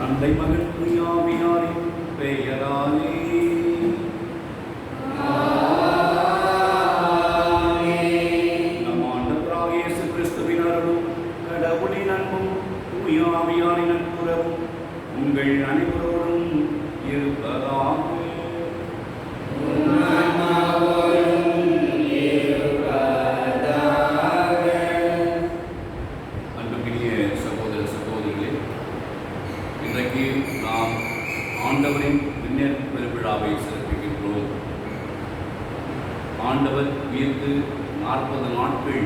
தந்தை மகன் தூயாவியாரின் பெயராலே நம் ஆண்டவராகிய இயேசு கிறிஸ்துவின் அருளும் கடவுளின் அன்பும் தூயாவியாரின் நட்புறவும் உங்கள் அனைவரோடும் இருப்பதாக. நாம் ஆண்டவரின் விண்ணேற்பு பெருவிழாவை சிறப்பிக்கின்றோம். ஆண்டவர் உயிர்த்து 40 நாட்கள்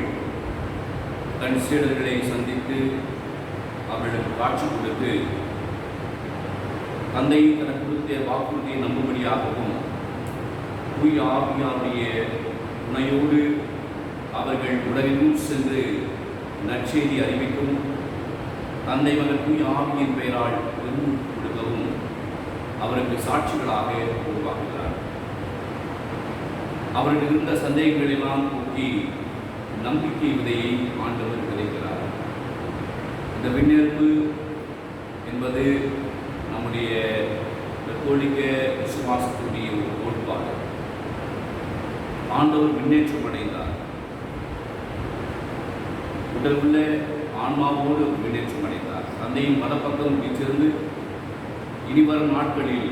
தன் சீடர்களை சந்தித்து அவர்களுக்கு காட்சி கொடுத்து தந்தை தனக்கு கொடுத்த வாக்குறுதியை நம்பும்படியாகவும் தூய ஆவியாருடைய துணையோடு அவர்கள் உலகெங்கும் சென்று நற்செய்தி அறிவிக்கவும் தந்தை மகன் தூய ஆவியின் பெயரால் கொடுக்கவும் அவருக்கு சாட்சிகளாக உருவாக்குகிறார். அவர்கள் இருந்த சந்தேகங்களெல்லாம் போக்கி நம்பிக்கை விதையை ஆண்டவர் விதைக்கிறார். இந்த விண்ணேற்பு என்பது நம்முடைய கத்தோலிக்க விசுவாசத்துடைய ஒரு கோட்பாடு. ஆண்டவர் விண்ணேற்றம் அடைந்தார். உடல் உள்ள ஆன்மாவோடு முன்னேற்றம் அடைந்தார். தந்தையின் மதப்பக்கம் வீற்றிருந்து இனிவரும் நாட்களில்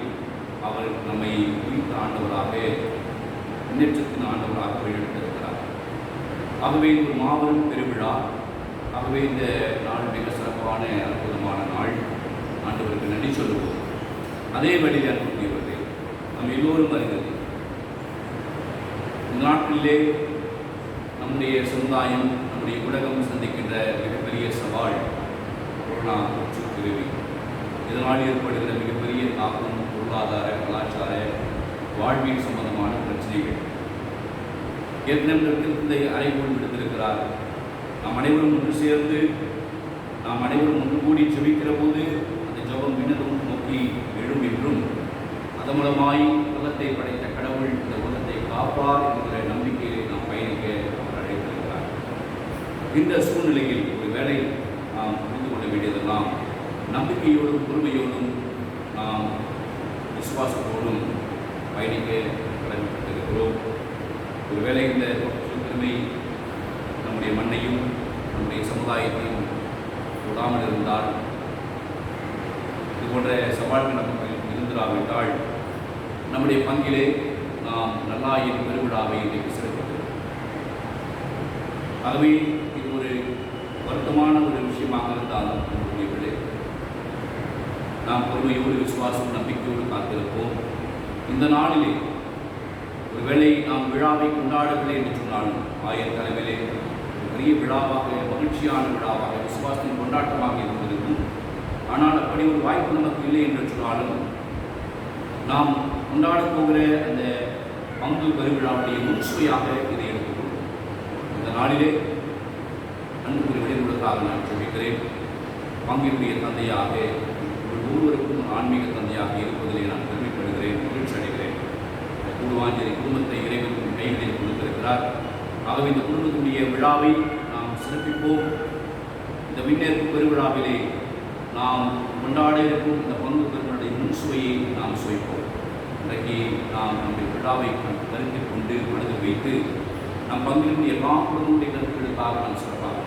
அவர் நம்மை உயிர்த்த ஆண்டவராக முன்னேற்றத்தின் ஆண்டவராக வழிநடத்திருக்கிறார். ஆகவே ஒரு மாபெரும் பெருவிழா. ஆகவே இந்த நாள் மிக சிறப்பான அற்புதமான நாள். ஆண்டவருக்கு நன்றி சொல்லுவோம். அதே வழியில் அன்புக்குரியவர்களே, நம்ம எல்லோரும் அறிந்தது இந்த நாட்களிலே நம்முடைய சமுதாயம் நம்முடைய உலகம் சந்திக்கின்ற மிகப்பெரிய சவால் கொரோனா தொற்று பிரிவு. இதனால் ஏற்படுகிற மிகப்பெரிய தாக்கம் பொருளாதார கலாச்சார வாழ்வியல் சம்பந்தமான பிரச்சனைகள். ஏற்கனவே இந்த அறைகோள் விடுத்திருக்கிறார். நாம் அனைவரும் ஒன்று சேர்ந்து நாம் அனைவரும் ஒன்று கூடி ஜெபிக்கிற போது அந்த ஜெபம் விண்ணகம் நோக்கி எழும் என்றும் அதன் மூலமாய் உலகத்தை படைத்த கடவுள் இந்த உலகத்தை காப்பார் என்கிற நம்பிக்கையை நாம் பயணிக்க அவர் அழைத்திருக்கிறார். இந்த சூழ்நிலையில் ஒரு வேளை நாம் புரிந்து கொள்ள வேண்டியதெல்லாம் நம்பிக்கையோடும் பொறுமையோடும் நாம் விசுவாசத்தோடும் பயணிக்க கடமைப்பட்டிருக்கிறோம். ஒருவேளை இந்த பெருமை நம்முடைய மண்ணையும் நம்முடைய சமுதாயத்தையும் தொடாமல் இருந்தால், இது போன்ற சவால்கள் நமக்கு இருந்திராவிட்டால் நம்முடைய பங்கிலே நாம் நல்லாயின் பெருவிழாவை இன்றைக்கு சிறப்பிக்கிறோம். ஆகவே இது ஒரு வருத்தமான ஒரு விஷயமாக இருந்தாலும் நம்முடைய நாம் பொறுமையோடு விசுவாசம் நம்பிக்கையோடு காத்திருப்போம். இந்த நாளிலே ஒருவேளை நாம் விழாவை கொண்டாடவில்லை என்று சொன்னாலும் ஆயர் தலைமையிலே பெரிய விழாவாக, மகிழ்ச்சியான விழாவாக, விசுவாசத்தின் கொண்டாட்டமாக இருந்திருக்கும். ஆனால் அப்படி ஒரு வாய்ப்பு நமக்கு இல்லை என்று சொன்னாலும் நாம் கொண்டாடப் போகிற அந்த பங்கு பெருவிழாவுடைய முன்சுவையாக இதை எடுத்துக்கொள்வோம். இந்த நாளிலே அன்புக்குரிய விளைவுகளுக்காக நான் சொல்லிக்கிறேன். பங்கினுடைய தந்தையாக ஒவ்வொருவருக்கும் ஒரு ஆன்மீக தந்தையாக இருப்பதிலே நான் பெருமைப்படுகிறேன், மகிழ்ச்சி அடைகிறேன். கூடுவாஞ்சேரி குடும்பத்தை இறைவன் கைகளில் கொடுத்திருக்கிறார். ஆகவே இந்த குடும்பத்துடைய விழாவை நாம் சிறப்பிப்போம். இந்த விண்ணேற்பு பெருவிழாவிலே நாம் கொண்டாட இருக்கும் இந்த பங்கு பெருவிழாவுடைய முன்சுவையை நாம் சுவைப்போம். இன்றைக்கு நாம் நம்முடைய விழாவை கருத்தில் கொண்டு மனதில் வைத்து நம் பங்கினுடைய எல்லா குடும்பங்களுடைய கருத்துக்களுக்காக நாம் சிறப்பாக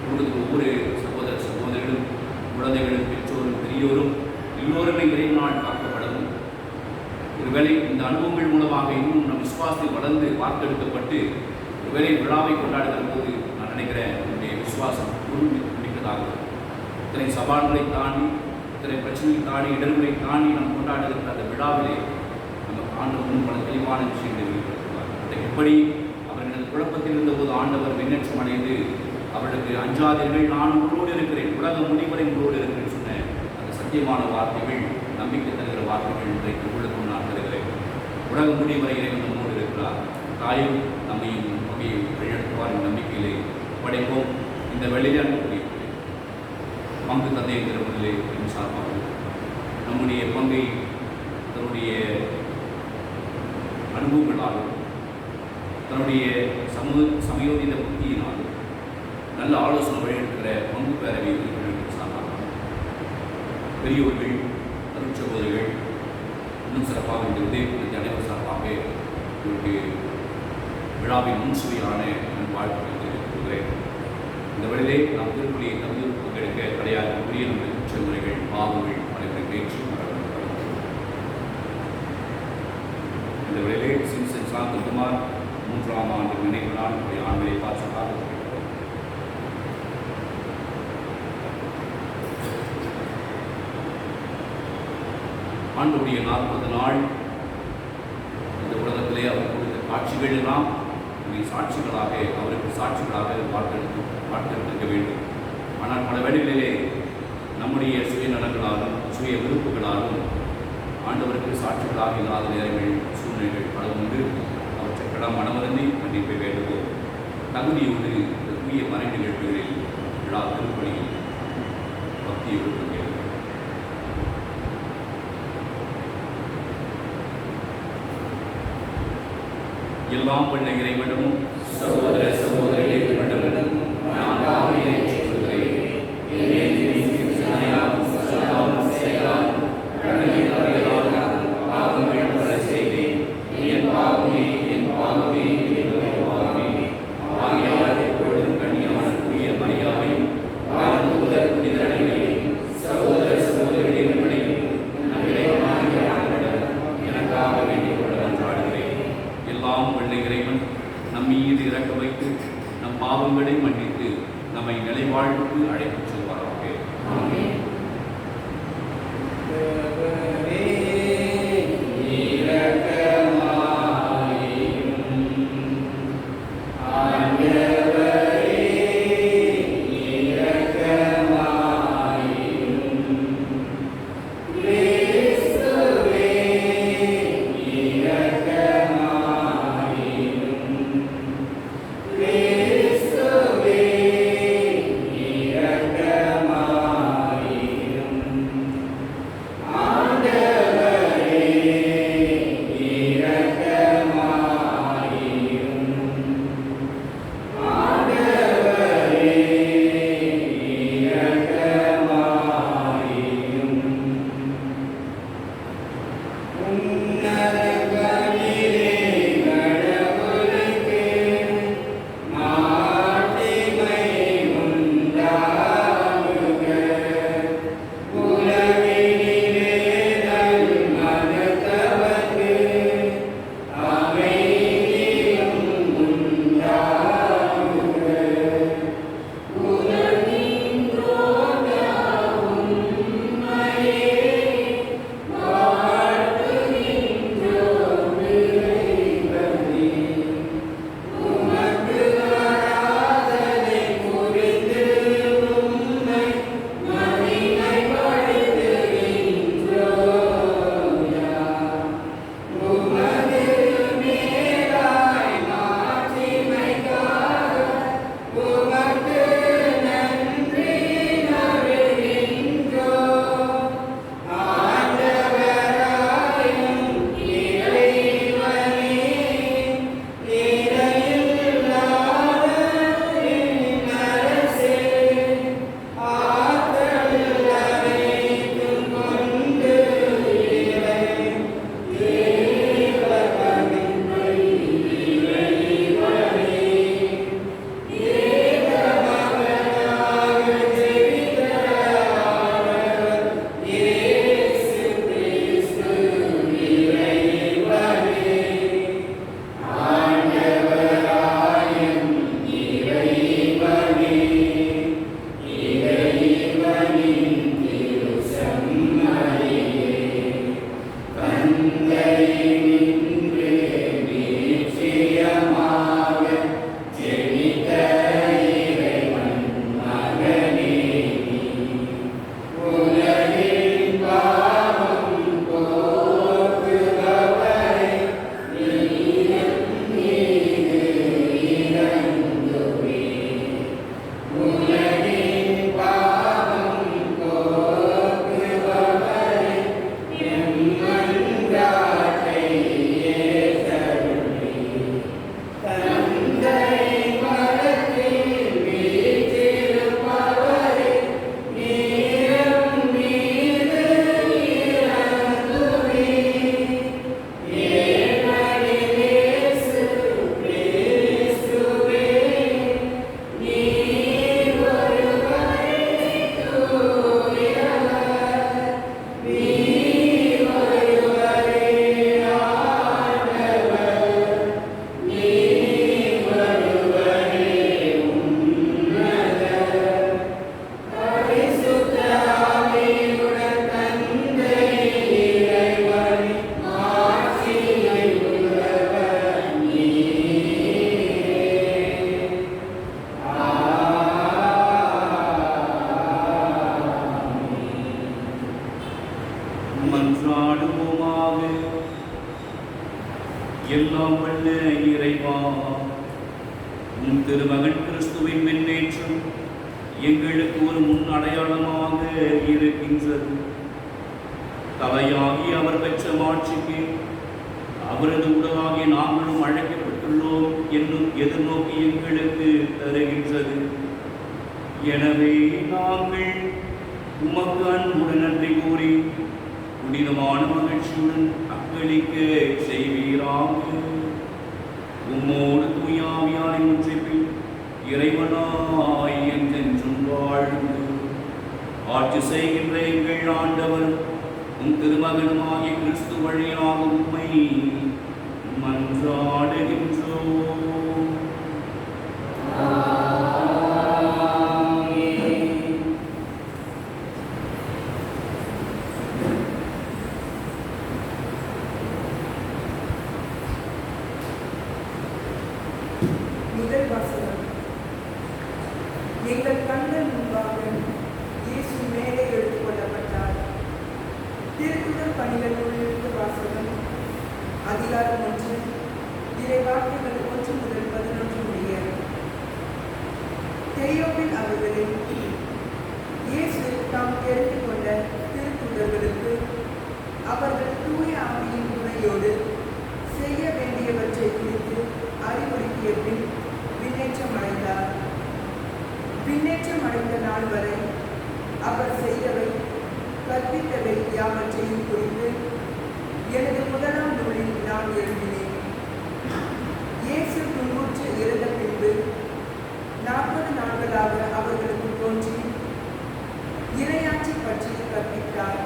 குடும்பத்தில் ஒவ்வொரு சகோதர சகோதரிகளும், குழந்தைகளும், பெற்றோரும், பெரியோரும் எல்லோருமே இறைவனால் காக்கப்படவும், ஒருவேளை இந்த அனுபவங்கள் மூலமாக இன்னும் நம் விசுவாசத்தில் வளர்ந்து வார்த்தெடுக்கப்பட்டு ஒருவேளை விழாவை கொண்டாடுகிற போது நான் நினைக்கிறேன் என்னுடைய விசுவாசம் முடிக்கிறதாக இத்தனை சவால்களை தாண்டி, இத்தனை பிரச்சனைகளை தாண்டி, இடர்களை தாண்டி நாம் கொண்டாடுகிற அந்த விழாவிலே நம்ம ஆண்டவர் பல தெளிவான விஷயங்களை வெளிப்படுத்துவார். அதை எப்படி அவர்களது குழப்பத்தில் இருந்தபோது ஆண்டவர் முன்னேற்றம் அடைந்து அவர்களுக்கு அஞ்சாதீர்கள், நான் உங்களோடு இருக்கிறேன், உலகம் முடிவரை உங்களோடு இருக்கிறேன் சொன்ன அந்த சத்தியமான வார்த்தைகள், நம்பிக்கை தருகிற வார்த்தைகள் இன்றைக்கு உங்களுக்கும் நான் தருகிறேன். உலகம் முடிவரை இறைவன் நம்மோடு இருக்கிறார். தாயும் நம்மையும் வகையை வழிநடத்துவார் என்ற நம்பிக்கையிலே படைப்போம். இந்த வேளையிலே அனுப்பக்கூடிய பங்கு தந்தை திருமணிலே சார்பாக நம்முடைய பங்கை தன்னுடைய அனுபவங்களாலும் தன்னுடைய சமயோதித புத்தியினாலும் நல்ல ஆலோசனை வழிநடத்துகிற பங்கு பேரவை சார்பாக பெரியோர்கள், அருட்சகோதரிகள், இன்னும் சிறப்பாக இந்த உதயகுலத்தை அனைவர் சார்பாக இவருக்கு விழாவின் முன்சுவையான வாழ்த்துக்களை தெரிவித்துக் கொள்கிறேன். இந்த வேளையிலே நாம் திருப்பலியை தகுதி பங்கெடுக்க கிடையாது உரிய நம்முடைய குற்றமுறைகள், பாவங்கள் அனைவரை பேச்சு இந்த வேளையிலே சிம்சன் சாந்தகுமார் 3ஆம் ஆண்டு நினைவு நாள் ஆண்களை பாசமாக ஆண்டுடைய 40 நாள் இந்த உலகத்திலே அவர் கொடுத்த காட்சிகள் எல்லாம் சாட்சிகளாக, அவருக்கு சாட்சிகளாக வாழ்த்தெடுக்க வேண்டும். ஆனால் பல வேளைகளிலே நம்முடைய சுயநலங்களாலும் சுய விருப்புகளாலும் ஆண்டவருக்கு சாட்சிகளாக இல்லாத நேரங்கள், சூழ்நிலைகள் பல உண்டு. அவற்றுக்கெல்லாம் மனமருந்தி மன்னிப்பை வேண்டுவோம். தகுதியோடு இந்த தூய மறை நிகழ்வுகளில் விழா திருப்பணியில் பக்தியோடு எல்லாம் பண்ண இறைவனும் சகோதர சகோதரிகளிடமும் நான் பாவியை சொல்கிறேன். பாவங்கள் பல செய்தேன். என் பாவமே, என் பாவமே, ஆகியார் எப்பொழுதும் கண்ணியமான தூய மரியாதையும் சகோதர சகோதரிகளின் எனக்காக வேண்டிக் கொள்ள கொண்டாடுகிறேன். எல்லாம் வல்ல இறைவன் நம் மீது இறக்க வைத்து நம் பாவங்களை மன்னித்து நம்மை நிலைவாழ்வுக்கு அழைத்துச் செல்வாராக. எல்லாம் வல்ல இறைவா, உம் திருமகன் கிறிஸ்துவின் முன்னேற்றம் எங்களுக்கு ஒரு முன் அடையாளமாக இருக்கின்றது. தலையாகி அவர் பெற்ற மாட்சிக்கு அவரது உடலாகி நாங்களும் அழைக்கப்பட்டுள்ளோம் என்னும் எதிர்நோக்கி எங்களுக்கு தருகின்றது. எனவே நாங்கள் உமக்கு அன்புடன் நன்றி கூறி புனிதமான மகிழ்ச்சியுடன் அக்களிக்க செய்வீராக. உம்மோடு தூயாவியாரின் ஒன்றிப்பில் இறைவனாய் என்றென்றும் வாழ்ந்து ஆட்சி செய்கின்ற எங்கள் ஆண்டவர் உம் திருமகனுமாகிய கிறிஸ்து வழியாக உம்மை மன்றாடுகின்றோம். முதல் வாசகம். எங்கள் கண்கள் முன்பாக இயேசு மேலே எடுத்துக் கொள்ளப்பட்டார். திருக்குறள் பணிகள் நூலிலிருந்து வாசகம். அதிகாரம் 1, இறை வார்த்தைகள் 1 முதல் 11 முடிய. தெயோப்பில் அவர்களே, இயேசு தாம் தெரிந்து கொண்ட திருக்குறள்களுக்கு அவர்கள் தூய ஆவியின் துணையோடு செய்ய வேண்டியவற்றை குறித்து அறிவுறுத்திய பின் விண்ணேற்றம் அடைந்தார். விண்ணேற்றம் அடைந்த நாள் வரை அவர் செய்தவை கற்பித்தவை யாவற்றையும் குறித்து எனது முதலாம் நூலில் நான் எழுதினேன். இயேசு துன்புற்று இறந்த பின்பு 40 நாட்களாக அவர்களுக்கு தோன்றி இறையாட்சி பற்றி கற்பித்தார்.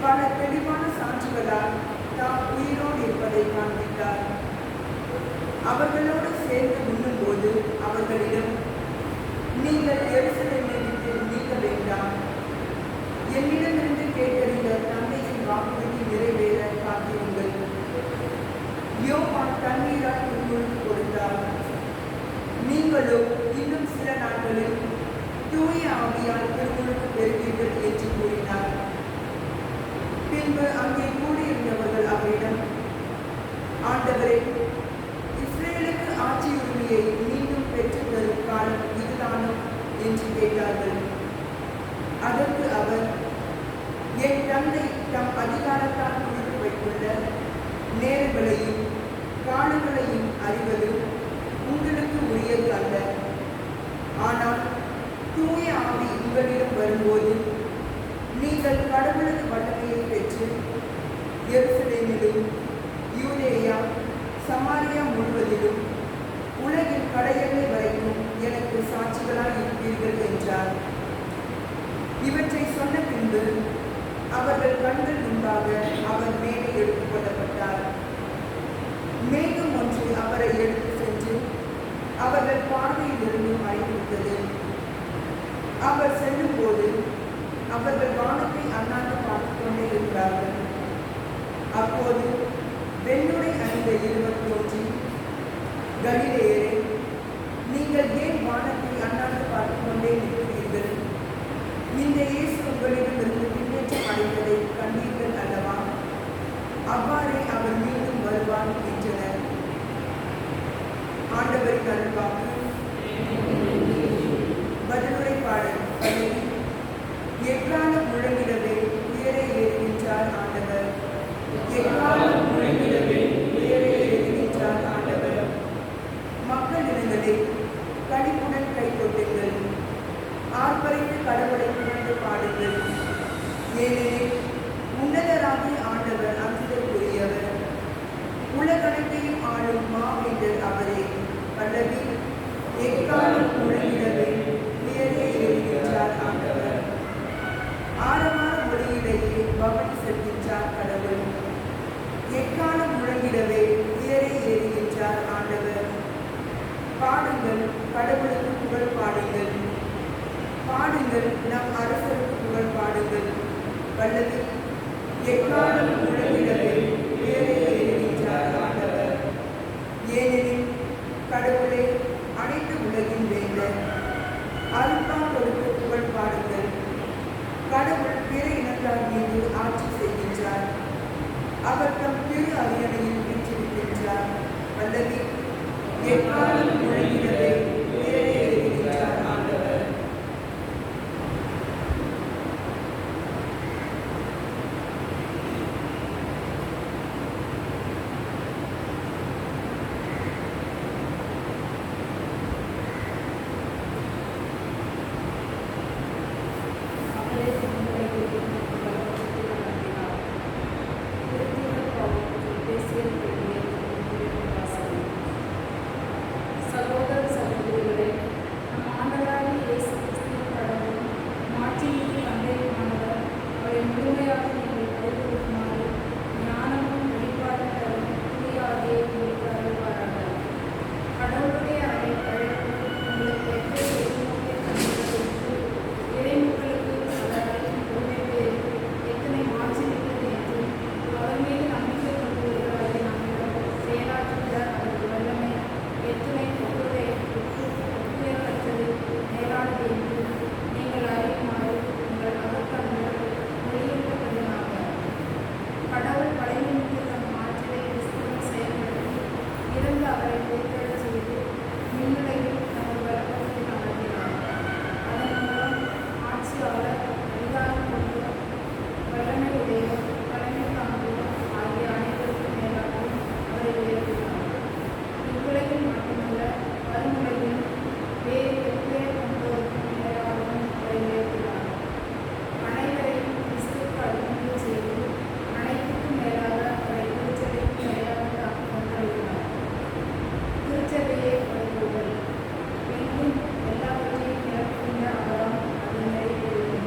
பல தெளிவான சான்றுகளால் தாம் உயிரோடு இருப்பதை காண்பித்தார். அவர்களோடு சேர்ந்து உண்ணும்போது அவர்களிடம், நீங்கள் எருசலேமை விட்டு நீங்க வேண்டாம், என்னிடமிருந்து கேட்டறிந்த தந்தையின் வாக்குறுதி நிறைவேற காத்திருங்கள். யோவான் தண்ணீரால் உங்களுக்கு கொடுத்தார். நீங்களோ இன்னும் சில நாட்களில் தூய ஆவியால் திருமுழுக்கு பெறுவீர்கள் என்று கூறினார். பின்பு அங்கே கூடியிருந்தவர்கள் அவரிடம், ஆண்டவரே, இஸ்ரேலுக்கு ஆட்சி உரிமையை மீண்டும் பெற்றுத் தரும் காலம் இதுதானோ என்று கேட்டார்கள். அதற்கு அவர், என் தந்தை தம் அதிகாரத்தால் குறித்து வைத்துள்ள நேரங்களையும் காலங்களையும் அறிவது உங்களுக்கு உரியது அல்ல. ஆனால் தூய ஆவி உங்களிடம் வரும்போது நீங்கள் கடவுளது வல்லமையை பெற்று எருசலேமிலும் யூதேயா சமாரியா முழுவதிலும் உலகின் கடையெல்லை வரைக்கும் எனக்கு சாட்சிகளாய் இருப்பீர்கள் என்றார். இவற்றை சொன்ன பின்பு அவர்கள் கண்கள் முன்பாக அவர் மேலே எடுத்துக் கொள்ளப்பட்டார். மேகம் ஒன்று அவரை எடுத்து சென்று அவர்கள் பார்வையிலிருந்து மறைந்துவிட்டது. அவர் செல்லும் போது அவர்கள் வானத்தை அண்ணாந்து பார்த்துக் கொண்டே இருக்கிறார்கள். அப்போது வெண்ணுடை அணிந்த 20 தோன்றி, கலிலேயரே, நீங்கள் ஏன் வானத்தை அண்ணாந்து பார்த்துக் கொண்டே இருக்கிறீர்கள்? இந்த இயேசு உங்களிடமிருந்து பின்னேற்றம் அடைந்ததை கண்டீர்கள் அல்லவா? அவ்வாறே அவர் மீண்டும் வருவார் என்றனர். ஆண்டவரின் அருள்வாக்கு. பதிலுரை பாடல். பல்லவி. எக்காலம் முழங்கிடவே உயரே ஏறுகின்றார் ஆண்டவர். எக்காலம் முழங்கிடவே உயரே ஏறுகின்றார் ஆண்டவர். மக்கள் இனங்களே, களிப்புடன் கை கொட்டுங்கள், ஆர்ப்பரித்து கடவுளை புகழ்ந்து பாடுங்கள். ஏனெனில் உன்னதராகிய ஆண்டவர் அஞ்சுதற்குரியவர், உலகனைத்தையும் ஆளும் மாவேந்தர் அவரே. பல்லவி. எக்காலம் முழங்கிடவே உயரே ஏறுகின்றார் ஆண்டவர். ஆரவார மொழியிலேயே பவனி செல்கின்றார் கடவுள். எக்காலம் முழங்கிடவே உயரே ஏறுகின்றார் ஆண்டவர். பாடுங்கள், கடவுளுக்கு புகழ் பாடுங்கள். பாடுங்கள், நம் அரசருக்கு புகழ் பாடுங்கள். பல்லவி. எக்காலம் முழங்கிடவே உயரே ஏறுகின்றார் ஆண்டவர். ஏனெனில் கடவுளே அனைத்து உலகின் வேந்தர். அருள்பாளருக்கு புகழ் பாடுங்கள். கடவுள் பிற இனத்தார் மீது ஆட்சி செய்கின்றார். அவர் தம் திரு அரியணையில் வீற்றிருக்கின்றார். என்றார். அல்லது எக்காலம் முழங்கிடவே உயரே எழுதுகின்றார் ஆண்டவர். சகோதர சகோதரிகளே, நம் ஆண்டவராகிய இயேசு கிறிஸ்துவின் கடவுள் மாட்சிமிகு தந்தையுமானவர் அவரை முழுமையாக நீங்கள் கைகொடுக்குமாறு ஞானமும் வெளிப்பாடும் தரும் தூய ஆவியை உங்களுக்கு அருள்வாராக. கடவுளுடைய அழைப்பு உங்களுக்கு எத்தனை எதிர்நோக்கிய தந்தது என்று இறைமக்களுக்கு அதனை உரிமை பேர் எத்தனை மாட்சிமிக்கது என்றும் அவர் மீது நம்பிக்கை கொண்டுள்ளவர்களை நம்மிடம் செயலாற்றுகிற அவரது வல்லமை எத்தனை ஒப்புயர்வற்றது மேலானது என்று நீங்கள் அறியுமாறு உங்கள் அகக்கண்கள் மொழியிட்டபடியாக கடவுள் படையினுக்கு தம் ஆற்றலை கிறிஸ்துவின் செயல்படுத்தி இறந்து அவரை உயிர்த்தெழச் செய்து மின்னுலகில் தமது வழக்கத்தை நடத்தினார். அதன் மூலம் ஆட்சியாளர், அதிகாரம் கொண்டவர், வல்லமை உடையவர், தலைமை தாங்குவோர் ஆகிய அனைவருக்கும் மேலாகவும் அவரை உயர்த்தினார். இவ்வுலகில் மட்டுமல்ல, வருமுலகில் வேறு எப்பேர் கொண்டோருக்கும் மேலாகவும் அவரை உயர்த்தினார். அனைவரையும் கிறிஸ்துவுக்கு அடிமைகள் செய்து அனைத்துக்கும் மேலாக அவரை திருச்சபைக்கு மேலாக கொண்டளித்தார். திருச்சபையை படைப்பவர்கள் எங்கும் எல்லாவற்றையும் நிரப்புகின்ற அவராம் அது நிறைவேறுகின்றது.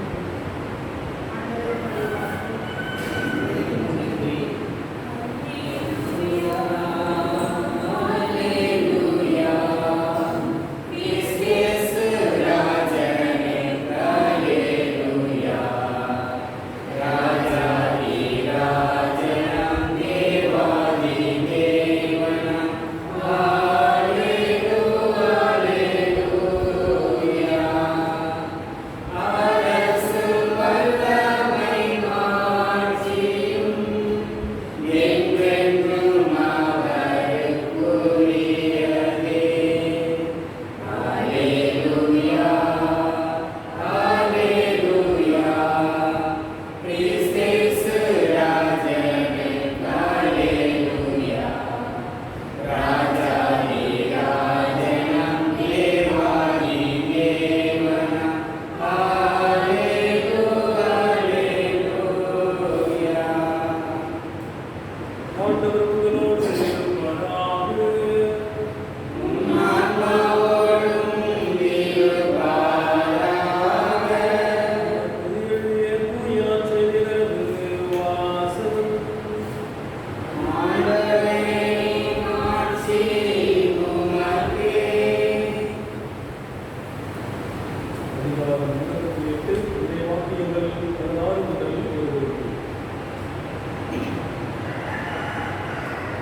ஆண்டவரின் மறைவாக்கு.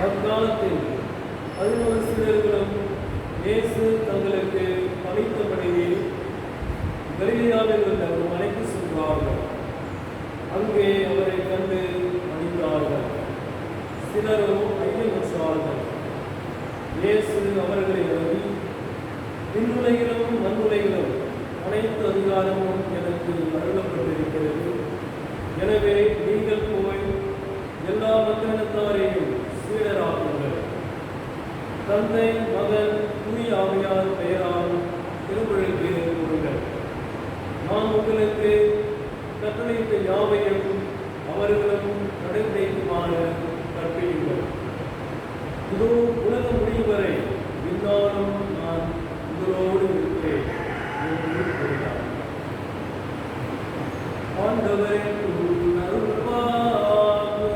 அக்காலத்தில் 11 சீடர்களும் இயேசு தங்களுக்கு பணித்தபடியே கலிலேயாவில் உள்ள ஒரு மலைக்கு சென்றார்கள். அங்கே அவரை கண்டு பணிந்தார்கள். சிலரோ ஐயமுற்றார்கள். இயேசு அவர்களை நோக்கி, விண்ணுலகிலும் மண்ணுலகிலும் அனைத்து அதிகாரமும் எனக்கு அருளப்பட்டிருக்கிறது. எனவே நீங்கள் போய் எல்லா மக்களினத்தாரையும் சீடராக்குங்கள். தந்தை, மகன், தூய ஆவியார் பெயரால் திருமுழுக்கு கொடுங்கள். நான் உங்களுக்கு கட்டளையிட்ட யாவையும் அவர்களும் கடைபிடிக்குமாறு கற்பியுங்கள். இதோ உலகம் முடியும் வரை இருந்தாலும் நான் உங்களோடு இருக்கிறேன் என்று கூறினார். ஆண்டவரின் அருள்வாக்கு.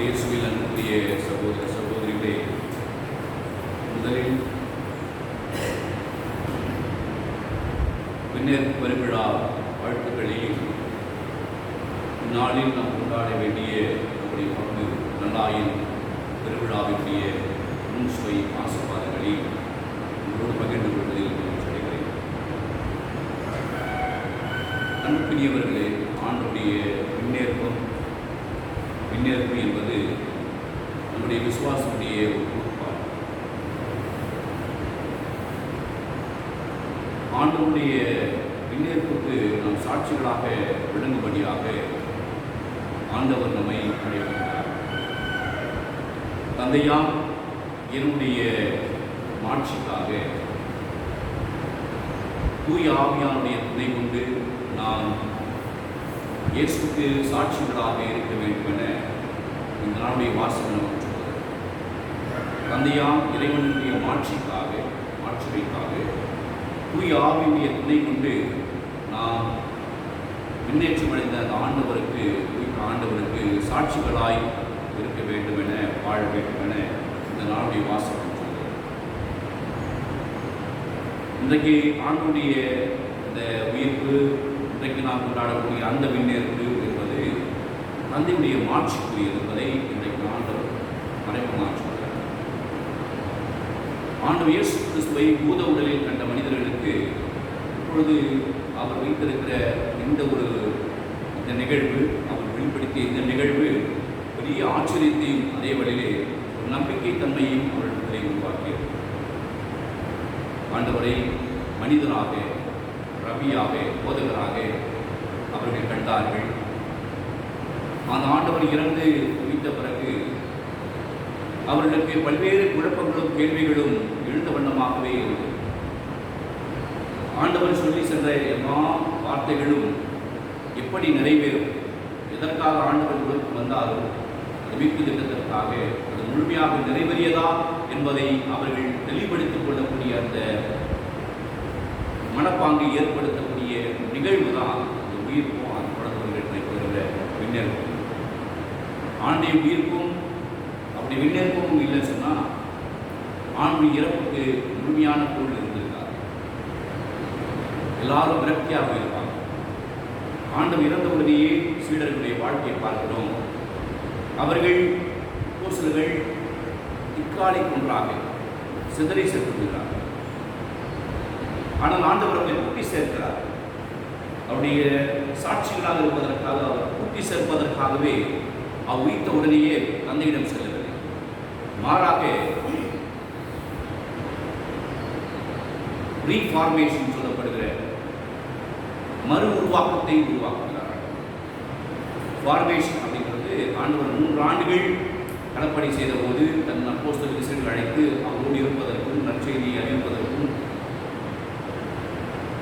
இயேசுவில் அன்புக்குரிய சகோதர சகோதரிகளே, முதலில் பின்னர் பெருவிழா வாழ்த்துக்களில் இந்நாளில் நாம் கொண்டாட வேண்டிய நம்முடைய பங்கு நல்லாயின் திருவிழாவினுடைய சுவை ஆசீர்வாதங்களை உங்களோடு பகிர்ந்து கொள்வதில் அடைகிறேன். அன்புக்குரியவர்களே, ஆண்டுடைய விண்ணேற்பு என்பது நம்முடைய விசுவாசனுடைய ஒரு கோட்பாடு. ஆண்டவருடைய விண்ணேற்புக்கு நாம் சாட்சிகளாக விளங்கும்படியாக ஆண்டவர் நம்மை அழைக்கின்றார். தந்தையாம் என்னுடைய மாட்சிக்காக தூய ஆவியானுடைய துணை கொண்டு நாம் இயேசுக்கு சாட்சிகளாக இருக்க வேண்டும் என இந்த நாளுடைய வாசகம் நமக்கு சொல்கிறது. தந்தையாம் இறைவனுடைய மாட்சிக்காக தூய ஆவியுடைய துணை கொண்டு நாம் முன்னேற்றமடைந்த அந்த ஆண்டவருக்கு சாட்சிகளாய் இருக்க வேண்டும் என வாழ வேண்டும் என இந்த நாளுடைய வாசகம் சொல்கிறது. இன்றைக்கு ஆண்டுடைய இந்த உயிர்ப்பு, இன்றைக்கு நாம் கொண்டாடக்கூடிய அந்த விண்ணேற்பு என்பது தந்தையுடைய மாட்சிக்குரியது என்பதை இன்றைக்கு ஆண்டவர் மறைமுகமாக சொல்கிறார். ஆண்டவர் இயேசு கிறிஸ்துவை பூத உடலில் கண்ட மனிதர்களுக்கு இப்பொழுது அவர் வைத்திருக்கிற இந்த நிகழ்வு, அவர் வெளிப்படுத்திய இந்த நிகழ்வு பெரிய ஆச்சரியத்தையும் அதே வழியிலே ஒரு நம்பிக்கை தன்மையும் அவர்களிடத்திலே உருவாக்கியது. ஆண்டவரை மனிதராக, ரபியாக, போதகராக அவர்கள் கண்டார்கள். அந்த ஆண்டவர் இறந்து உயிர்த்த பிறகு அவர்களுக்கு பல்வேறு குழப்பங்களும் கேள்விகளும் எழுந்த வண்ணமாகவே இருந்தது. ஆண்டவர் சொல்லி சென்ற எல்லா வார்த்தைகளும் எப்படி நிறைவேறும், எதற்காக ஆண்டவர் உலகம் வந்தாலும் அது மீட்பு திட்டத்திற்காக அது முழுமையாக நிறைவேறியதா என்பதை அவர்கள் தெளிவுபடுத்திக் கொள்ளக்கூடிய அந்த மனப்பாங்கை ஏற்படுத்தக்கூடிய நிகழ்வு தான் அந்த உயிர்ப்பும் அந்த குழந்தைகளுடைய விண்ணேற்பும். ஆண்டுடைய உயிர்ப்பும் அப்படி விண்ணேற்பமும் இல்லை சொன்னால் ஆண்டுடைய இறப்புக்கு முழுமையான பொருள் இருந்திருக்கார். எல்லாரும் விரக்தியாக இருப்பாங்க. ஆண்டவர் இறந்த உடனேயே சீடர்களுடைய வாழ்க்கையை பார்க்கிறோம். அவர்கள் அப்போஸ்தலர்கள் திக்காலை கொன்றாக சிதறி சென்றுகிறார்கள். ஆனால் ஆண்டவர் அவர்களை கூட்டி சேர்க்கிறார். அவருடைய சாட்சிகளாக இருப்பதற்காக, அவர் கூட்டி சேர்ப்பதற்காகவே அவர் உயிர்த்த உடனேயே தந்தையிடம் செல்லவில்லை. மாறாக ரீஃபார்மேஷன் சொல்லப்படுகிற மறு உருவாக்கத்தை உருவாக்குகிறார். ஃபார்மேஷன் அப்படிங்கிறது ஆண்டவர் 3 ஆண்டுகள் களப்பணி செய்த போது தன் அப்போஸ்தலர் சீடர்களை அழைத்து அவரோடு இருப்பதற்கும் நற்செய்தியை அறிவிப்பதற்கும்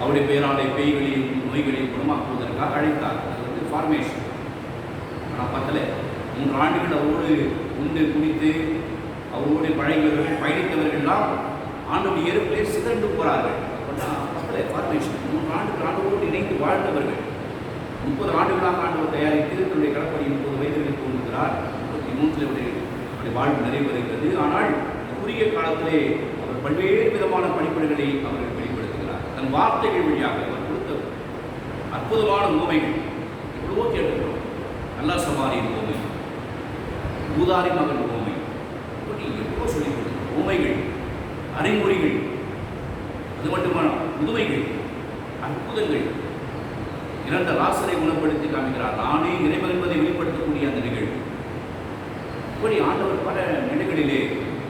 அவருடைய பெயராலே பேய்களையும் நோய்களையும் குணமாக்குவதற்காக அழைத்தார். அது ஃபார்மேஷன். ஆனால் பத்தல 3 ஆண்டுகள் அவரோடு உண்டு குடித்து அவரோடு பழகியவர்கள், பயணித்தவர்கள்லாம் ஆண்டவருடைய இறப்பிலே சிதறண்டு போகிறார்கள். அப்படின்னா பத்தல ஃபார்மேஷன். 3 ஆண்டுகள் ஆண்டவரோடு இணைந்து வாழ்ந்தவர்கள். 30 ஆண்டுகளாக ஆண்டவர் தயாரித்து தன்னுடைய கடற்பணி 30 வயதில் தோன்றுகிறார். 33 அவருடைய வாழ்வு நிறைவேறுகிறது. ஆனால் குறுகிய காலத்திலே அவர் பல்வேறு விதமான படிப்படிகளை அவர்கள் வெளிப்படுத்துகிறார். தன் வார்த்தைகள் வழியாக அவர் கொடுத்த அற்புதமான உவமைகள் எவ்வளவோ கேட்டுக்கிறோம். நல்ல சமாரியின் உவமை, பூதாரி மகன் உவமை, இப்படி எவ்வளோ சொல்லிக் கொடுத்த உவமைகள், அறிமுறைகள், அது மட்டுமான புதுமைகள், அற்புதங்கள். இறந்த லாசரை குணப்படுத்தி காமிக்கிறார். நானே இறைவன் என்பதை வெளிப்படுத்தக்கூடிய அந்த நிகழ்வு. இப்படி ஆண்டவர் பல நிலைகளிலே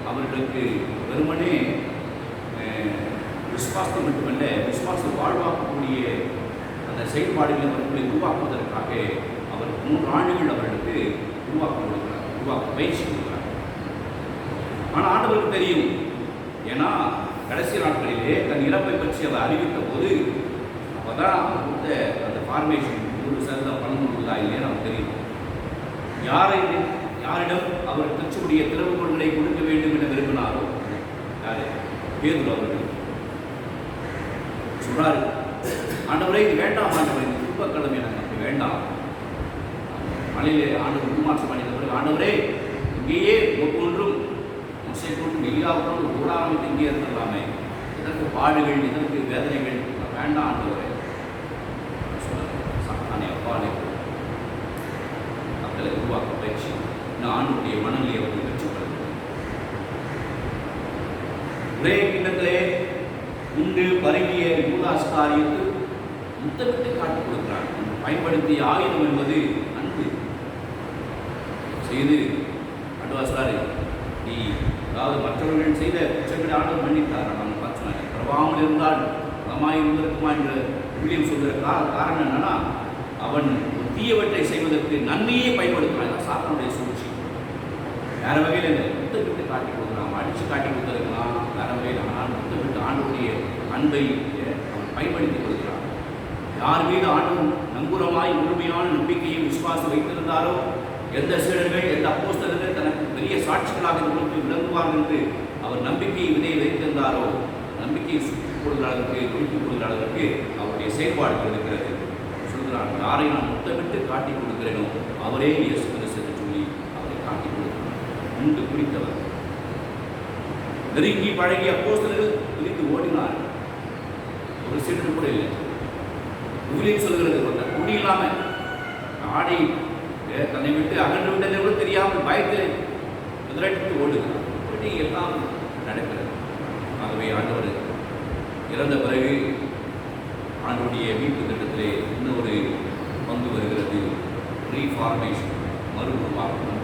அவர்களுக்கு வெறுமனே விசுவாசம் மட்டுமல்ல, விசுவாசம் வாழ்வாக்கக்கூடிய அந்த செயல்பாடுகளை அவர்களை உருவாக்குவதற்காக அவர் 3 ஆண்டுகள் அவர்களுக்கு உருவாக்க பயிற்சி கொடுக்கிறார். ஆனால் ஆண்டவருக்கு தெரியும். ஏன்னா கடைசி நாட்களிலே தன் இறப்பை பற்றி அவர் அறிவித்த போது அப்போதான் அவர் கொடுத்த அந்த ஃபார்மேஷன் 100% பலன் கொடுத்தா இல்லையே நமக்கு தெரியும். யாரிடம் அவர் திருச்சுடைய திறவுகோள்களை கொடுக்க வேண்டும் என விரும்பினாரோ, யாரு? பேதுரு அவர்கள் சொல்றாரு, ஆண்டவரே இது வேண்டாம், ஆண்டவரே இந்த துன்பக்கிழமை எனக்கு அப்படி வேண்டாம். மலையிலே ஆண்டவர் உருமாற்றம் பண்ணிய பிறகு, ஆண்டவரே இங்கேயே ஒவ்வொன்றும் மோசே கொண்டு எலியாவுக்கும் கூடாரமைத்து இங்கே இருந்துடலாமே, இதற்கு பாடுகள், இதற்கு வேதனைகள் வேண்டாம் ஆண்டவரே. சாத்தானே அப்பாலே மக்களை உருவாக்க பயிற்சி. இந்த ஆண்டுடைய மனநிலை அவர்கள் பெற்றுக்கொள்கிறது. ஒரே கிண்ணத்திலே உண்டு பருகிய யூதாஸ் காரியத்து முத்தமிட்டு காட்டிக் கொடுக்கிறார். பயன்படுத்திய ஆயுதம் என்பது அன்பு. செய்து அட்வாசாரு நீ அதாவது மற்றவர்கள் செய்த குற்றங்களை ஆண்டவர் மன்னித்தார். நான் பார்த்தேன் பிரபாவம் இருந்தால் பலமாய் இருந்திருக்குமா என்று வில்லியம் சொல்கிற காரணம் என்னன்னா, அவன் தீயவற்றை செய்வதற்கு நன்மையே பயன்படுத்துவான். சாத்தானுடைய சூழ்ச்சி. வேற வகையில் இந்த முத்தமிட்டு காட்டி கொடுக்கலாம், அடித்து காட்டி கொடுத்துருக்கலாம், வேற வகையில். ஆனால் முத்தமிட்டு ஆண்டவருடைய அன்பை அவன் பயன்படுத்தி கொடுக்கிறான். யார் மீது ஆண்டவன் நம்புறமாய் முழுமையான நம்பிக்கையும் விசுவாசம் வைத்திருந்தாரோ, எந்த சீடர்கள் எந்த அப்போஸ்தலர்கள் தனக்கு பெரிய சாட்சிகளாக இருந்து விளங்குவார்கள் என்று அவர் நம்பிக்கையை விதையை வைத்திருந்தாரோ, நம்பிக்கையை சுற்றிக் கொள்கிறார்களுக்கு குறித்துக் கொள்கிறார்களுக்கு அவருடைய செயல்பாடுகள் இருக்கிறது. சொல்கிறார், யாரை நான் முத்தமிட்டு காட்டிக் கொடுக்கிறேனோ அவரே இயேசு கிறிஸ்து என்று சொல்லி அவரை காட்டிக் கொடுக்கிறார். உண்டு குறித்தவர். நெருங்கி பழகிய அப்போஸ்தலர்கள் பிரித்து ஓடினார். ஒரு சீடர் கூட இல்லை. ஊழியம் சொல்கிறது, குடி இல்லாமல் ஆடை தன்னை விட்டு அகன்று விட்டதை கூட தெரியாமல் பயத்தில் முதலெடுத்து ஓடுகிறார். இப்படி எல்லாம் நடக்கிறது. ஆகவே ஆண்டவர் இறந்த பிறகு ஆண்டவருடைய மீட்பு திட்டத்திலே இன்னொரு பங்கு வருகிறது. ரீஃபார்மேஷன், மறுஉருவாக்கம்.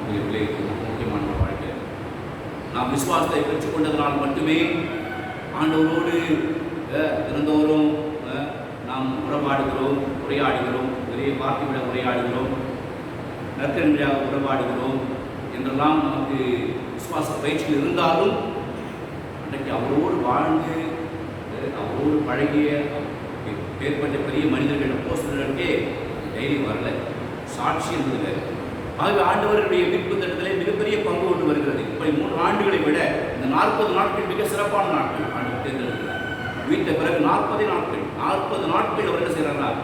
முக்கியமான வாழ்க்கை. நாம் விசுவாசத்தை பெற்றுக்கொண்டதனால் மட்டுமே ஆண்டவரோடு தினந்தோறும் நாம் உறவாடுகிறோம், உரையாடுகிறோம், ஒரே வார்த்தை விட உரையாடுகிறோம், நற்கன்மையாக உறவாடுகிறோம் என்றெல்லாம் நமக்கு விசுவாச பயிற்சியில் இருந்தாலும் அன்றைக்கு அவரோடு வாழ்ந்து அவரோடு பழகிய ஏற்பட்ட பெரிய மனிதர்கள் அப்போஸ்தலர்களுக்கே தைரியம் வரல, சாட்சி என்பதில். ஆகவே ஆண்டவருடைய மீட்பு திட்டத்திலே மிகப்பெரிய பங்கு கொண்டு வருகிறது. இப்படி 3 ஆண்டுகளை விட இந்த 40 நாட்கள் மிக சிறப்பான நாட்கள் ஆண்டவர் தேர்ந்தெடுக்கிறார். வீட்ட பிறகு 40 நாட்கள் அவர் என்ன செய்கிறார்?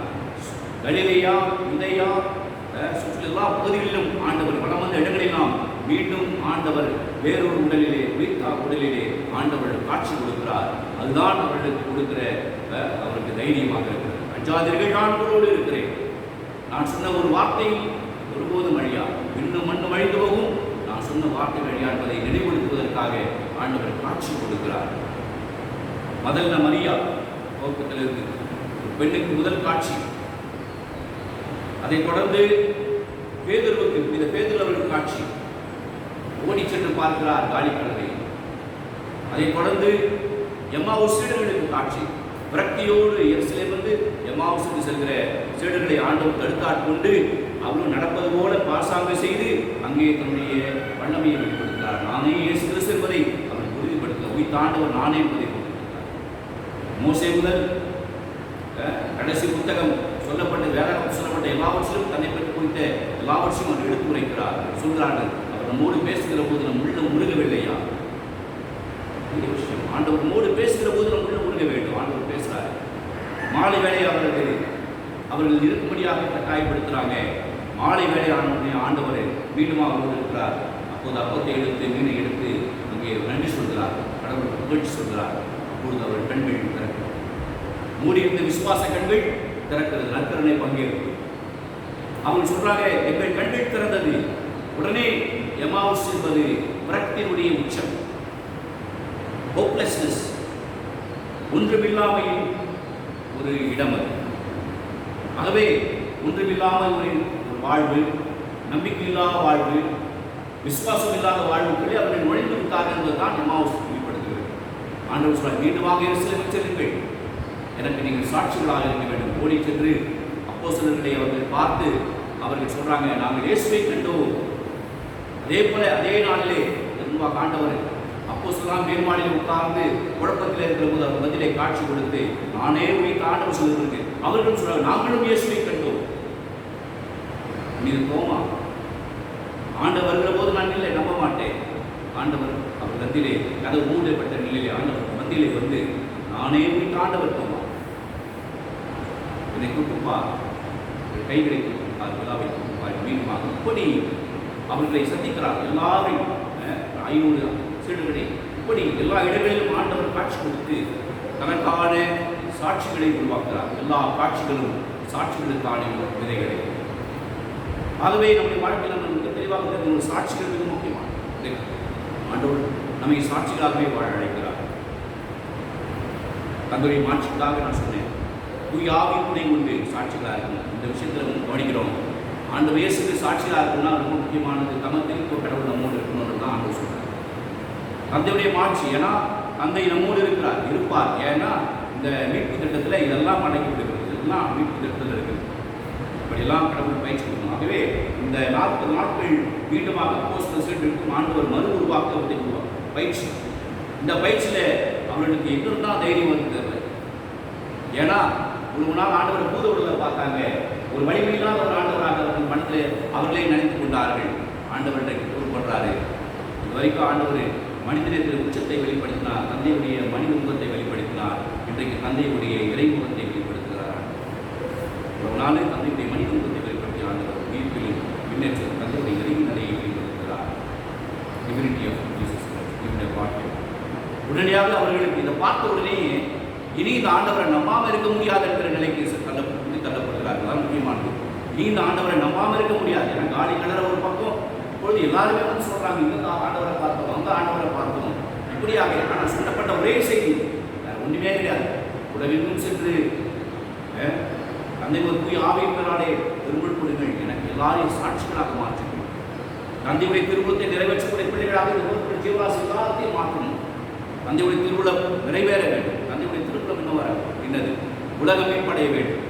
கலிலேயா, யூதேயா சுற்றி எல்லா பகுதிகளிலும் ஆண்டவர் வளம் வந்த இடங்களெல்லாம் மீண்டும் ஆண்டவர் வேறொரு உடலிலே, உடலிலே ஆண்டவர் காட்சி கொடுக்கிறார். அதுதான் அவர்களுக்கு கொடுக்கிற அவருக்கு தைரியமாக இருக்கிறது. அஞ்சாதீர்கள், நான் உங்களோடு இருக்கிறேன். நான் சொன்ன ஒரு வார்த்தை ஒருபோதும் அழியா, இன்னும் மண்ணும் அழிந்து போகும், நான் சொன்ன வார்த்தை அழியா என்பதை நினைவுபடுத்துவதற்காக ஆண்டவர் காட்சி கொடுக்கிறார். முதல்ல மரியா துவக்கத்தில் இருந்து பெண்ணுக்கு முதல் காட்சி. அதைத் தொடர்ந்து பேதுருவுக்கு, இந்த பேதுரு அவர்களுக்கு காட்சி. ஓடி சென்று பார்க்கிறார் காலி கடலை. அதைத் தொடர்ந்து எம்மாவூஸ் சீடர்களுக்கு காட்சி. விரக்தியோடு எருசலேம் வந்து எம்மாவூசுக்கு செல்கிற சீடர்களை ஆண்டவர் தடுத்தாட்கொண்டு அவர்கள் நடப்பது போல பாசாங்க செய்து அங்கே தன்னுடைய வல்லமையை வெளிப்படுத்துகிறார். நானே இயேசு கிறிஸ்து என்பதை அவர் உறுதிப்படுத்த உயிர்த்தாண்டவர் நானே என்பதை கொடுத்திருக்கிறார். மோசே முதல் கடைசி புத்தகம் சொல்லப்பட்ட வேதாகமத்தில் சொல்லப்பட்ட எல்லாவற்றிலும் தன்னை பற்றி குறித்த எல்லாவற்றையும் அவர் எடுத்து உரைக்கிறார். சொல்கிறார்கள், அவர் நம்மோடு பேசுகிற போது நம் உள்ள முருகவில்லையா? இந்த விஷயம் ஆண்டவர் நம்மோடு பேசுகிற போது நம் உள்ள முருக வேண்டும். ஆண்டவர் பேசுகிறார். மாலை வேலை அவர்கள் இருக்கும்படியாக கட்டாயப்படுத்துகிறாங்க. மாலை வேலை ஆண்டவர் மீண்டும் அவர்கள் இருக்கிறார். அப்போது அப்பத்தை எடுத்து மீனை எடுத்து அங்கே நன்றி சொல்கிறார், கடவுள் புகழ்ச்சி சொல்கிறார். அப்பொழுது அவர் கண்கள் திறக்கிறார். மூடியிருந்த விசுவாச கண்கள் திறக்கிறது. நற்கருணை பங்கேற்பு. அவங்க சொல்றாங்க, எங்கள் கண்கள் திறந்தது. உடனே எம்மாவூஸ் என்பது விரக்தியினுடைய உச்சம், ஹோப்லெஸ்னஸ், ஒன்றுமில்லாமையின் ஒரு இடம் அது. ஆகவே ஒன்றுமில்லாமல் ஒரு வாழ்வு, நம்பிக்கையில்லாத வாழ்வு, விசுவாசம் இல்லாத வாழ்வுக்குள்ளே அவர்கள் நுழைந்து விட்டார்கள் என்பதுதான் எம்மாவூஸ் வெளிப்படுத்துகிறது. ஆண்டவர் சொல்றார், மீண்டுமாக எருசலேமுக்கு செல்லுங்கள், எனக்கு நீங்கள் சாட்சிகளாக இருக்க வேண்டும். ஓடி சென்று அப்போஸ்தலர்களை அவர்கள் பார்த்து அவர்கள் சொல்றாங்க, நாங்கள் இயேசுவை கண்டோம். அதே போல அதே நாளிலே ஆண்டவர் அப்போஸ்தலர் மேல்மாடியில் உட்கார்ந்து குழப்பத்தில் இருக்கிற போது அவர் பதிலை காட்சி கொடுத்து, நானே உயிர் ஆண்டவர் சொல்லிருக்கு. அவர்களும் சொல்றாங்க, நாங்களும் இயேசுவை கண்டோம். நீ தோமா, ஆண்டவர் வருகிற போது நான் இல்லை, நம்ப மாட்டேன். ஆண்டவர் அவர் மத்தியிலே, கதவு மூடப்பட்ட நிலையிலே ஆண்டவர் மத்தியிலே வந்து, நானே உயிர் ஆண்டவர் தோமா, என்னை கூட்டுப்பா, கைகளை கூட்டுப்பார், விழாவை கூட்டுப்பார். மீண்டுமாக இப்படி அவர்களை சந்திக்கிறார். எல்லாரையும் 500 சீடர்களை இப்படி எல்லா இடங்களிலும் ஆண்டவர் காட்சி கொடுத்து தனக்கான சாட்சிகளை உருவாக்குகிறார். எல்லா காட்சிகளும் சாட்சிகளுக்கான விதைகளை. ஆகவே நம்முடைய வாழ்க்கையில் நம்ம மிக தெளிவாக ஒரு சாட்சிகள் மிக முக்கியமான ஆண்டவர் நம்மை சாட்சிகளாகவே வாழ அழைக்கிறார். தங்களுடைய மாட்சிக்காக நான் சொன்னேன். தூய ஆவியின் துணை கொண்டு சாட்சிகளாக இருக்கணும். இந்த விஷயத்தில் கவனிக்கிறோம். ஆண்டவர் இயேசுக்கு சாட்சியாக இருக்கணும்னா ரொம்ப முக்கியமானது தமத்தில் கடவுள் நம்மோடு இருக்கணும்னு தான் ஆண்டவர் சொல்றார். தந்தையுடைய மாட்சி, ஏன்னா தந்தை நம்மோடு இருப்பார். ஏன்னா இந்த மீட்பு திட்டத்தில் இதெல்லாம் அடங்கி விடுகிறது. இதெல்லாம் மீட்பு திட்டத்தில் இருக்குது. இப்படியெல்லாம் கடவுள் பயிற்சி கொடுக்கணும். ஆகவே இந்த 40 நாட்கள் மீண்டுமாக இருக்கும் ஆண்டவர் மறு உருவாக்கத்தை பயிற்சி. இந்த பயிற்சியில் அவர்களுக்கு எங்கிருந்தான் தைரியம் வந்து தெரியல. ஏன்னா ஒரு நாள் ஆண்டவரை பூத உடலில் பார்த்தாங்க. ஒரு வலிமையில்லாத ஒரு ஆண்டவராக அவர்கள் மனதில் அவர்களே நினைத்து கொண்டார்கள். ஆண்டவர்கிட்ட பொருள் பண்ணுறாரு. இது வரைக்கும் ஆண்டவர் மனிதனுடைய உச்சத்தை வெளிப்படுத்தினார், தந்தையுடைய மனித முகத்தை வெளிப்படுத்தினார். இன்றைக்கு தந்தையுடைய இறைமுகத்தை வெளிப்படுத்துகிறார். ஒரு நாள் தந்தையுடைய மனித முகத்தை வெளிப்படுத்திய ஆண்டவர் உயிர்ப்பில் முன்னேற்ற தந்தையுடைய இறைவு நிலையை வெளிப்படுத்துகிறார். டிவினிட்டி ஆஃப் ஜீசஸ் கிரைஸ்ட் இவருடைய வாக்கியம். உடனடியாக அவர்களுக்கு இதை பார்த்த உடனே இனி இந்த ஆண்டவரை நம்பாமல் இருக்க முடியாது என்கிற நிலைக்கு தள்ளப்படுகிறார்கள். அதான் முக்கியமானது. இனி இந்த ஆண்டவரை நம்பாமல் இருக்க முடியாது. ஏன்னா காலி கிணற ஒரு பக்கம் இப்பொழுது எல்லாருமே வந்து சொல்றாங்க, இந்த ஆண்டவரை பார்த்தோம், அந்த ஆண்டவரை பார்த்தோம், இப்படியாக. ஆனால் சொல்லப்பட்ட ஒரே செய்தி வேற ஒன்றுமே கிடையாது. உலகெங்கும் சென்று தந்தை ஒரு தூய ஆவியினாலே திருமண் கொடுங்கள், எனக்கு எல்லாரையும் சாட்சிகளாக மாற்றுங்கள். தந்தையுடைய திருமணத்தை நிறைவேற்றக்கூடிய பிள்ளைகளாக இந்த உலகத்தில் ஜீவராசி எல்லாத்தையும் மாற்றணும். தந்தையுடைய திருவிழம் நிறைவேற வேண்டும். தந்தையுடைய திருக்குளம் என்ன வர என்னது? உலகம் மீட்படைய வேண்டும்.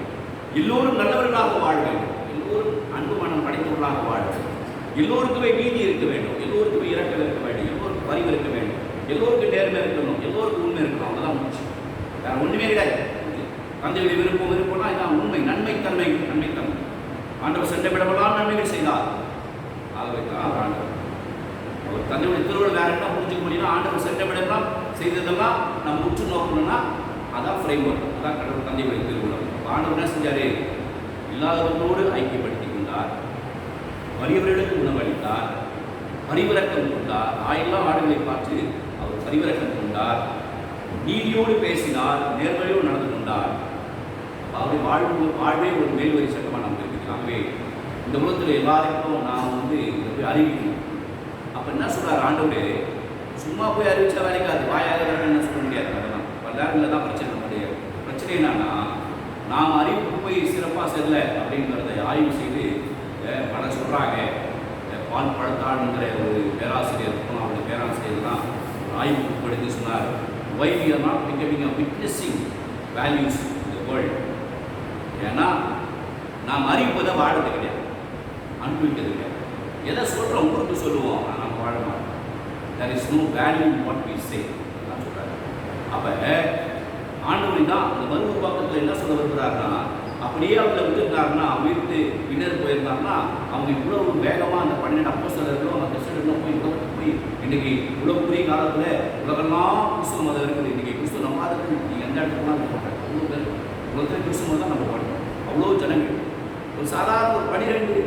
எல்லோரும் நல்லவர்களாக வாழ வேண்டும். எல்லோரும் அன்பு மனம் படைத்தவர்களாக வாழ வேண்டும். எல்லோருக்குமே நீதி இருக்க வேண்டும். எல்லோருக்குமே இரக்கம் இருக்க வேண்டும். எல்லோருக்கும் பரிவு இருக்க வேண்டும். எல்லோருக்கும் நேர்மை இருக்கணும். எல்லோருக்கும் உண்மை இருக்கணும். அவ்வளோதான் முடிச்சு. வேற ஒன்றுமே கிடையாது. தந்தையுடைய விருப்பம்னா இதான் உண்மை. நன்மைத்தன்மை. ஆண்டவர் சென்றவிடமெல்லாம் நன்மைகள் செய்தார். ஆகவே ஆண்டவர் அவர் தந்தையுடைய திருவிழா வேற என்ன புரிஞ்சுக்க முடியும்னா, ஆண்டவர் சென்றவிடமெல்லாம் செய்ததெல்லாம் நம்ம உற்று நோக்கணும்னா அதான் ஃப்ரேம் ஒர்க். அதான் கடவுள் தந்தையுடைய திருவிழா. ஆண்டவர் என்ன செஞ்சாரு? இல்லாதவர்களோடு ஐக்கியப்படுத்திக் கொண்டார், வறியவர்களுக்கு உணவளித்தார், பரிவிரக்கம் கொண்டார். ஆயிரம் ஆடுகளை பார்த்து அவர் பரிவிரக்கம் கொண்டார், நீதியோடு பேசினார், நேர்மையோடு நடந்து கொண்டார். அவருடைய வாழ்வே ஒரு மேல்வரி சட்டமாக நமக்கு இருக்குது. ஆகவே இந்த உலகத்தில் எல்லாருக்கும் நாம் வந்து இதை போய் அறிவிக்கணும். அப்போ என்ன சொல்கிறார் ஆண்டவரே? சும்மா போய் அறிவிச்சா வேலைக்காது. வாயாக என்ன சொல்ல முடியாது. அதெல்லாம் பல நேரங்களில் தான் பிரச்சனை. நம்முடைய பிரச்சனை என்னன்னா, நாம் அறிவிப்பு போய் சிறப்பாக செல்ல அப்படிங்கிறத ஆய்வு செய்து பல சொல்கிறாங்க. பால் பழத்தாடுங்கிற ஒரு பேராசிரியர் இருக்கும். அவருடைய பேராசிரியர் தான் ஆய்வு உட்படுத்தி சொன்னார், why we are not becoming a witnessing values in the world. ஏன்னா நாம் அறிவிப்பதை வாழறது கிடையாது, அனுபவிக்கிறது கிடையாது. எதை சொல்கிறோம் உங்களுக்கு சொல்லுவோம், ஆனால் நம்ம வாழ மாட்டோம். there is no value in what we say நான் சொல்கிறாரு. அப்போ ஆண்டவர் தான் அந்த மறு உருவாக்கத்தில் என்ன சொல்ல வருகிறாருன்னா, அப்படியே அவங்க விட்டுருந்தாருன்னா, வீட்டு பின்னர் போயிருந்தாருன்னா, அவங்க இவ்வளவு வேகமாக அந்த 12 அப்போஸ்தலர்களும் அந்த கிறிஸ்தவர்களும் போய் இன்றைக்கி இவ்வளோ பெரிய காலத்தில் உலகெல்லாம் கிறிஸ்துவ மதம் இருக்குது. இன்றைக்கி கிறிஸ்துவ நம்பாதவர்கள் நீங்கள் எந்த இடத்துக்கு போனால் போட்டாங்க. அவ்வளோ பேர் உலகத்தில் கிறிஸ்துவ மதம் தான் நம்ம பாடுறோம். அவ்வளோ ஜனங்கள். ஒரு சாதாரண ஒரு 12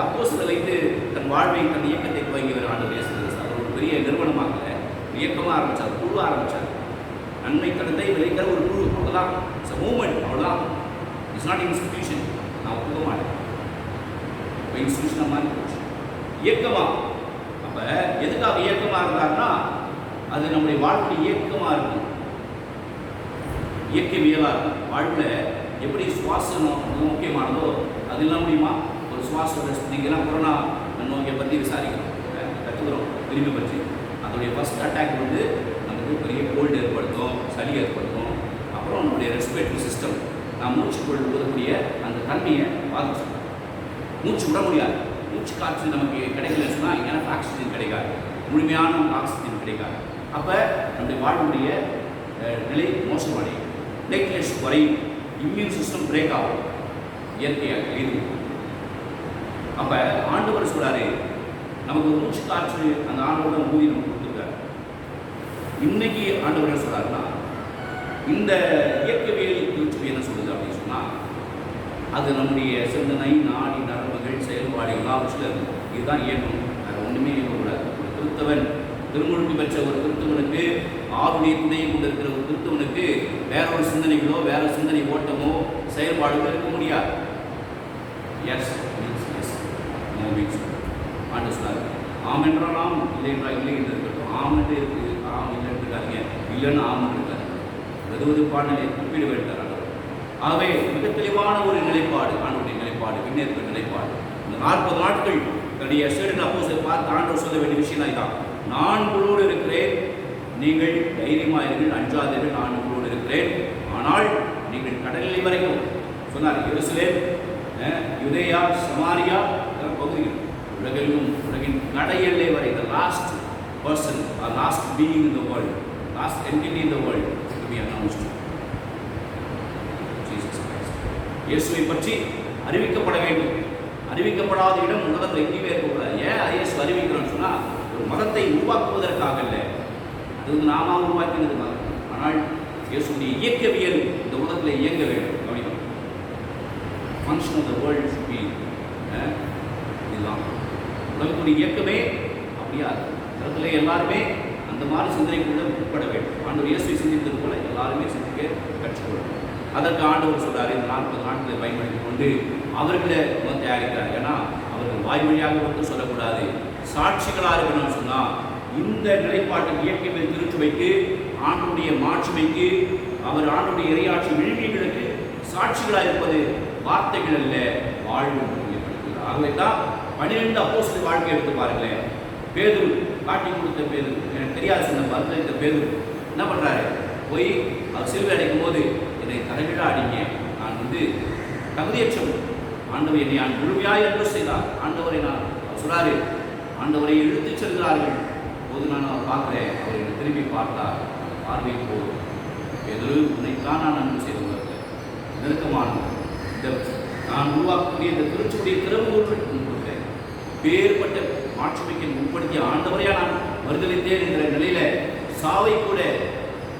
அப்போஸ்தலர் வைத்து தன் வாழ்வை தன் இயக்கத்தை துவங்கியவர் ஆண்டவர் இயேசு கிறிஸ்து. அவர் ஒரு பெரிய நிறுவனமாக இயக்கமாக ஆரம்பித்தார், குழுவாக ஆரம்பித்தார். நன்மை தனத்தை விளைக்கிற ஒரு குழு, அவ்வளோதான். இட்ஸ் அ மூவ்மெண்ட், அவ்வளோதான். It's not institution. நான் ஒப்புக்க மாட்டேன். இப்போ இன்ஸ்டிடியூஷனாக மாறி போச்சு, இயக்கமாக. அப்போ எதுக்காக இயக்கமாக இருந்தாருன்னா, அது நம்முடைய வாழ்க்கை இயக்கமாக இருக்கும், இயக்கவியலாக இருக்கும். வாழ்வில் எப்படி சுவாசம் முக்கியமானதோ அது இல்லாம முடியுமா? ஒரு சுவாச நீங்கள்லாம் கொரோனா நோயை பற்றி விசாரிக்கிறோம், கற்றுக்கிறோம், விரும்பி பற்றி. அதோடைய ஃபஸ்ட் அட்டாக் வந்து நமக்கு பெரிய கோல்டு ஏற்படுத்தும், சளி ஏற்படுத்தும். அப்புறம் நம்முடைய ரெஸ்பிரேட்டரி சிஸ்டம், நான் மூச்சு கொள்ளக்கூடிய அந்த தன்மையை பாதிச்சோம். மூச்சு விட முடியாது. மூச்சு காற்று நமக்கு கிடைக்கலன்னு சொன்னால் எனக்கு ஆக்சிஜன் கிடைக்காது, முழுமையான ஆக்சிஜன் கிடைக்காது. அப்போ நம்முடைய வாழ்வுடைய நிலை மோசமடையும், பிளேட்லெட்ஸ் குறையும், இம்யூன் சிஸ்டம் பிரேக் ஆகும் இயற்கையாக இது. அப்போ ஆண்டவர் சொல்கிறாரு, நமக்கு ஒரு மூச்சு காற்று அந்த ஆண்டோட மூவி நமக்கு கொடுத்துருக்காரு. இன்னைக்கு ஆண்டவர் என்ன சொல்கிறாருன்னா, இந்த இயற்கைவியல் திருச்சி என்ன சொல்லுது அப்படின்னு சொன்னால், அது நம்முடைய சிந்தனை, நாடி, நரம்புகள், செயல்பாடு எல்லாவற்றிலும் இருக்கும். இதுதான் இயக்கம், வேறு ஒன்றுமே இயக்கக்கூடாது. ஒரு கிறிஸ்தவன், திருமுழுக்கு பெற்ற ஒரு கிறிஸ்தவனுக்கு, ஆவுடைய துணையை கொண்டு இருக்கிற ஒரு கிறிஸ்தவனுக்கு வேற ஒரு சிந்தனைகளோ வேற சிந்தனை ஓட்டமோ செயல்பாடுகளோ இருக்க முடியாது. Yes means yes, no means. ஆண்டு சொன்னார், ஆம் என்றால் ஆம், இல்லை என்றால் இல்லை என்று இருக்கட்டும். ஆம் என்று இருக்குது, ஆம் இல்லை இருக்காங்க, இல்லைன்னு ஆம் இருக்காங்க. வெதுவெதுப்பான குறிப்பிட வேண்டார். ஆகவே மிக தெளிவான ஒரு நிலைப்பாடு, ஆண்டுடைய நிலைப்பாடு, விண்ணேற்ப நிலைப்பாடு. இந்த 40 நாட்கள் தன்னுடைய சீடர்கள் அப்போஸ்தலரை பார்த்து ஆண்டவர் சொல்ல வேண்டிய விஷயம் தான், நான் உங்களோடு இருக்கிறேன், நீங்கள் தைரியமாயிருங்கள், அஞ்சாதீர்கள், நான் உங்களோடு இருக்கிறேன். ஆனால் நீங்கள் கடலில் வரைக்கும் சொன்னார், எருசலேம், யூதேயா, சமாரியா பகுதிகள், உலகின் கடை எல்லை வரை, the last person or last being in the world, last entity in the world to be announced, Jesus Christ. இயேசுவை பற்றி அறிவிக்கப்பட வேண்டும். அறிவிக்கப்படாத இடம் உலகத்தில் எங்கேயுமே இருக்கக்கூடாது. ஏன் இயேசு அறிவிக்கிறோம்னு சொன்னால், ஒரு மதத்தை உருவாக்குவதற்காக இல்லை, அது வந்து நாம உருவாக்கினது மதம். ஆனால் இயேசுடைய இயக்கவியல் இந்த உலகத்தில் இயங்க வேண்டும். Function of the world should be, இதுதான் உலகத்துடைய இயக்கமே. அப்படியா உலகத்திலே எல்லாருமே அந்த மாதிரி சிந்தனைக்குள்ள உட்பட வேண்டும். ஆண்டவர் இயேசுவை சிந்தித்தது போல எல்லாருமே சிந்திக்க கற்றுக்கொள்ளணும். அதற்கு ஆண்டவர் சொல்றாரு, இந்த 40 நாட்களை பயன்படுத்தி கொண்டு அவர்களை தயாரிக்கிறார். ஏன்னா அவர்கள் வாய் வழியாக வந்து சொல்லக்கூடாது, சாட்சிகளாக இருக்கணும்னு சொன்னால் இந்த நிலைப்பாட்டில் இயற்கை திருச்சுவைக்கு, ஆண்டுடைய மாட்சிமைக்கு, அவர் ஆண்டுடைய இறையாட்சி விழுமியங்களுக்கு சாட்சிகளாக இருப்பது வார்த்தைகள் அல்ல, வாழ்வு. ஆகவே தான் 12 அப்போஸ்தலர் வாழ்க்கை எடுத்து பாருங்களேன். பேதுரு, காட்டி கொடுத்த பேதுரு, எனக்கு தெரியாது சொன்ன பதிலளித்த பேதுரு என்ன பண்ணுறாரு, போய் அவர் சிலுவை அடைக்கும் போது, என்னை தலைவிழா அடிங்க, நான் வந்து தகுதியற்றவன், ஆண்டவர் என்னை நான் முழுமையாக என்று செய்தார். ஆண்டவரை நான் சொல்றாரு, ஆண்டவரை இழுத்துச் செல்கிறார்கள் போது நான் அவர் பார்க்குறேன், அவர் என்னை திரும்பி பார்த்தார், பார்வை போதும், பேதுரு உன்னைத்தான் நான் நன்மை செய்து நெருக்கமான இந்த நான் உருவாக்கக்கூடிய இந்த திருச்சுடைய திறவுகோல் கொடுத்தேன், பேர்பட்ட மாட்சிமைக்கு உட்படுத்திய ஆண்டவரையா நான் மறுதளித்தேன் என்ற நிலையில சாவை கூட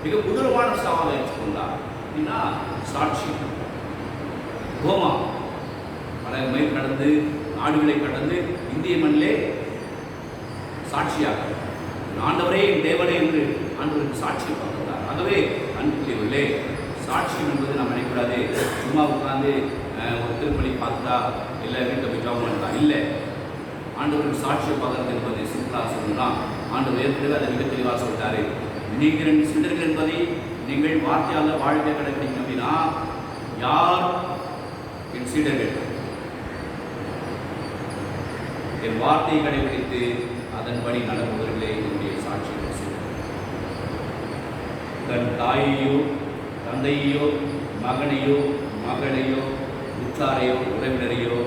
மிக கொடூரமான சாவாக ஏற்றுக்கொண்டார். அப்படின்னா சாட்சி. கோமா பல மைல் கடந்து, நாடுகளை கடந்து, இந்திய மண்ணிலே சாட்சியாக ஆண்டவரே என் தேவனே என்று ஆண்டவருக்கு சாட்சியை பார்க்கிறார். ஆகவே அன்புக்குரியவர்களே, சாட்சியம் என்பது நாம் நினைக்கூடாது, சும்மா உட்கார்ந்து ஒரு திருப்பலி பார்த்தா இல்லை வீட்டை போய் ஜாப் பண்ணலாம், இல்லை. ஆண்டவருக்கு சாட்சியை பார்க்கறது என்பது சிம்பிளாக சொல்லலாம். ஆண்டவர் ஏற்கனவே அதை மிக தெளிவாக சொல்லிட்டாரு. நீங்கள் என் சீடர்கள் என்பதை நீங்கள் வார்த்தையால் வாழ்க்கை கடைபிடிக்கணும். அப்படின்னா யார் என் சீடர்கள்? என் வார்த்தையை கடைபிடித்து அதன்படி நடப்பவர்களே என்னுடைய சாட்சிகள் சீடர்கள். தன் தாயையோ, தந்தையோ, மகனையோ, மகளையோ, உற்றாரையோ, உறவினரையோ,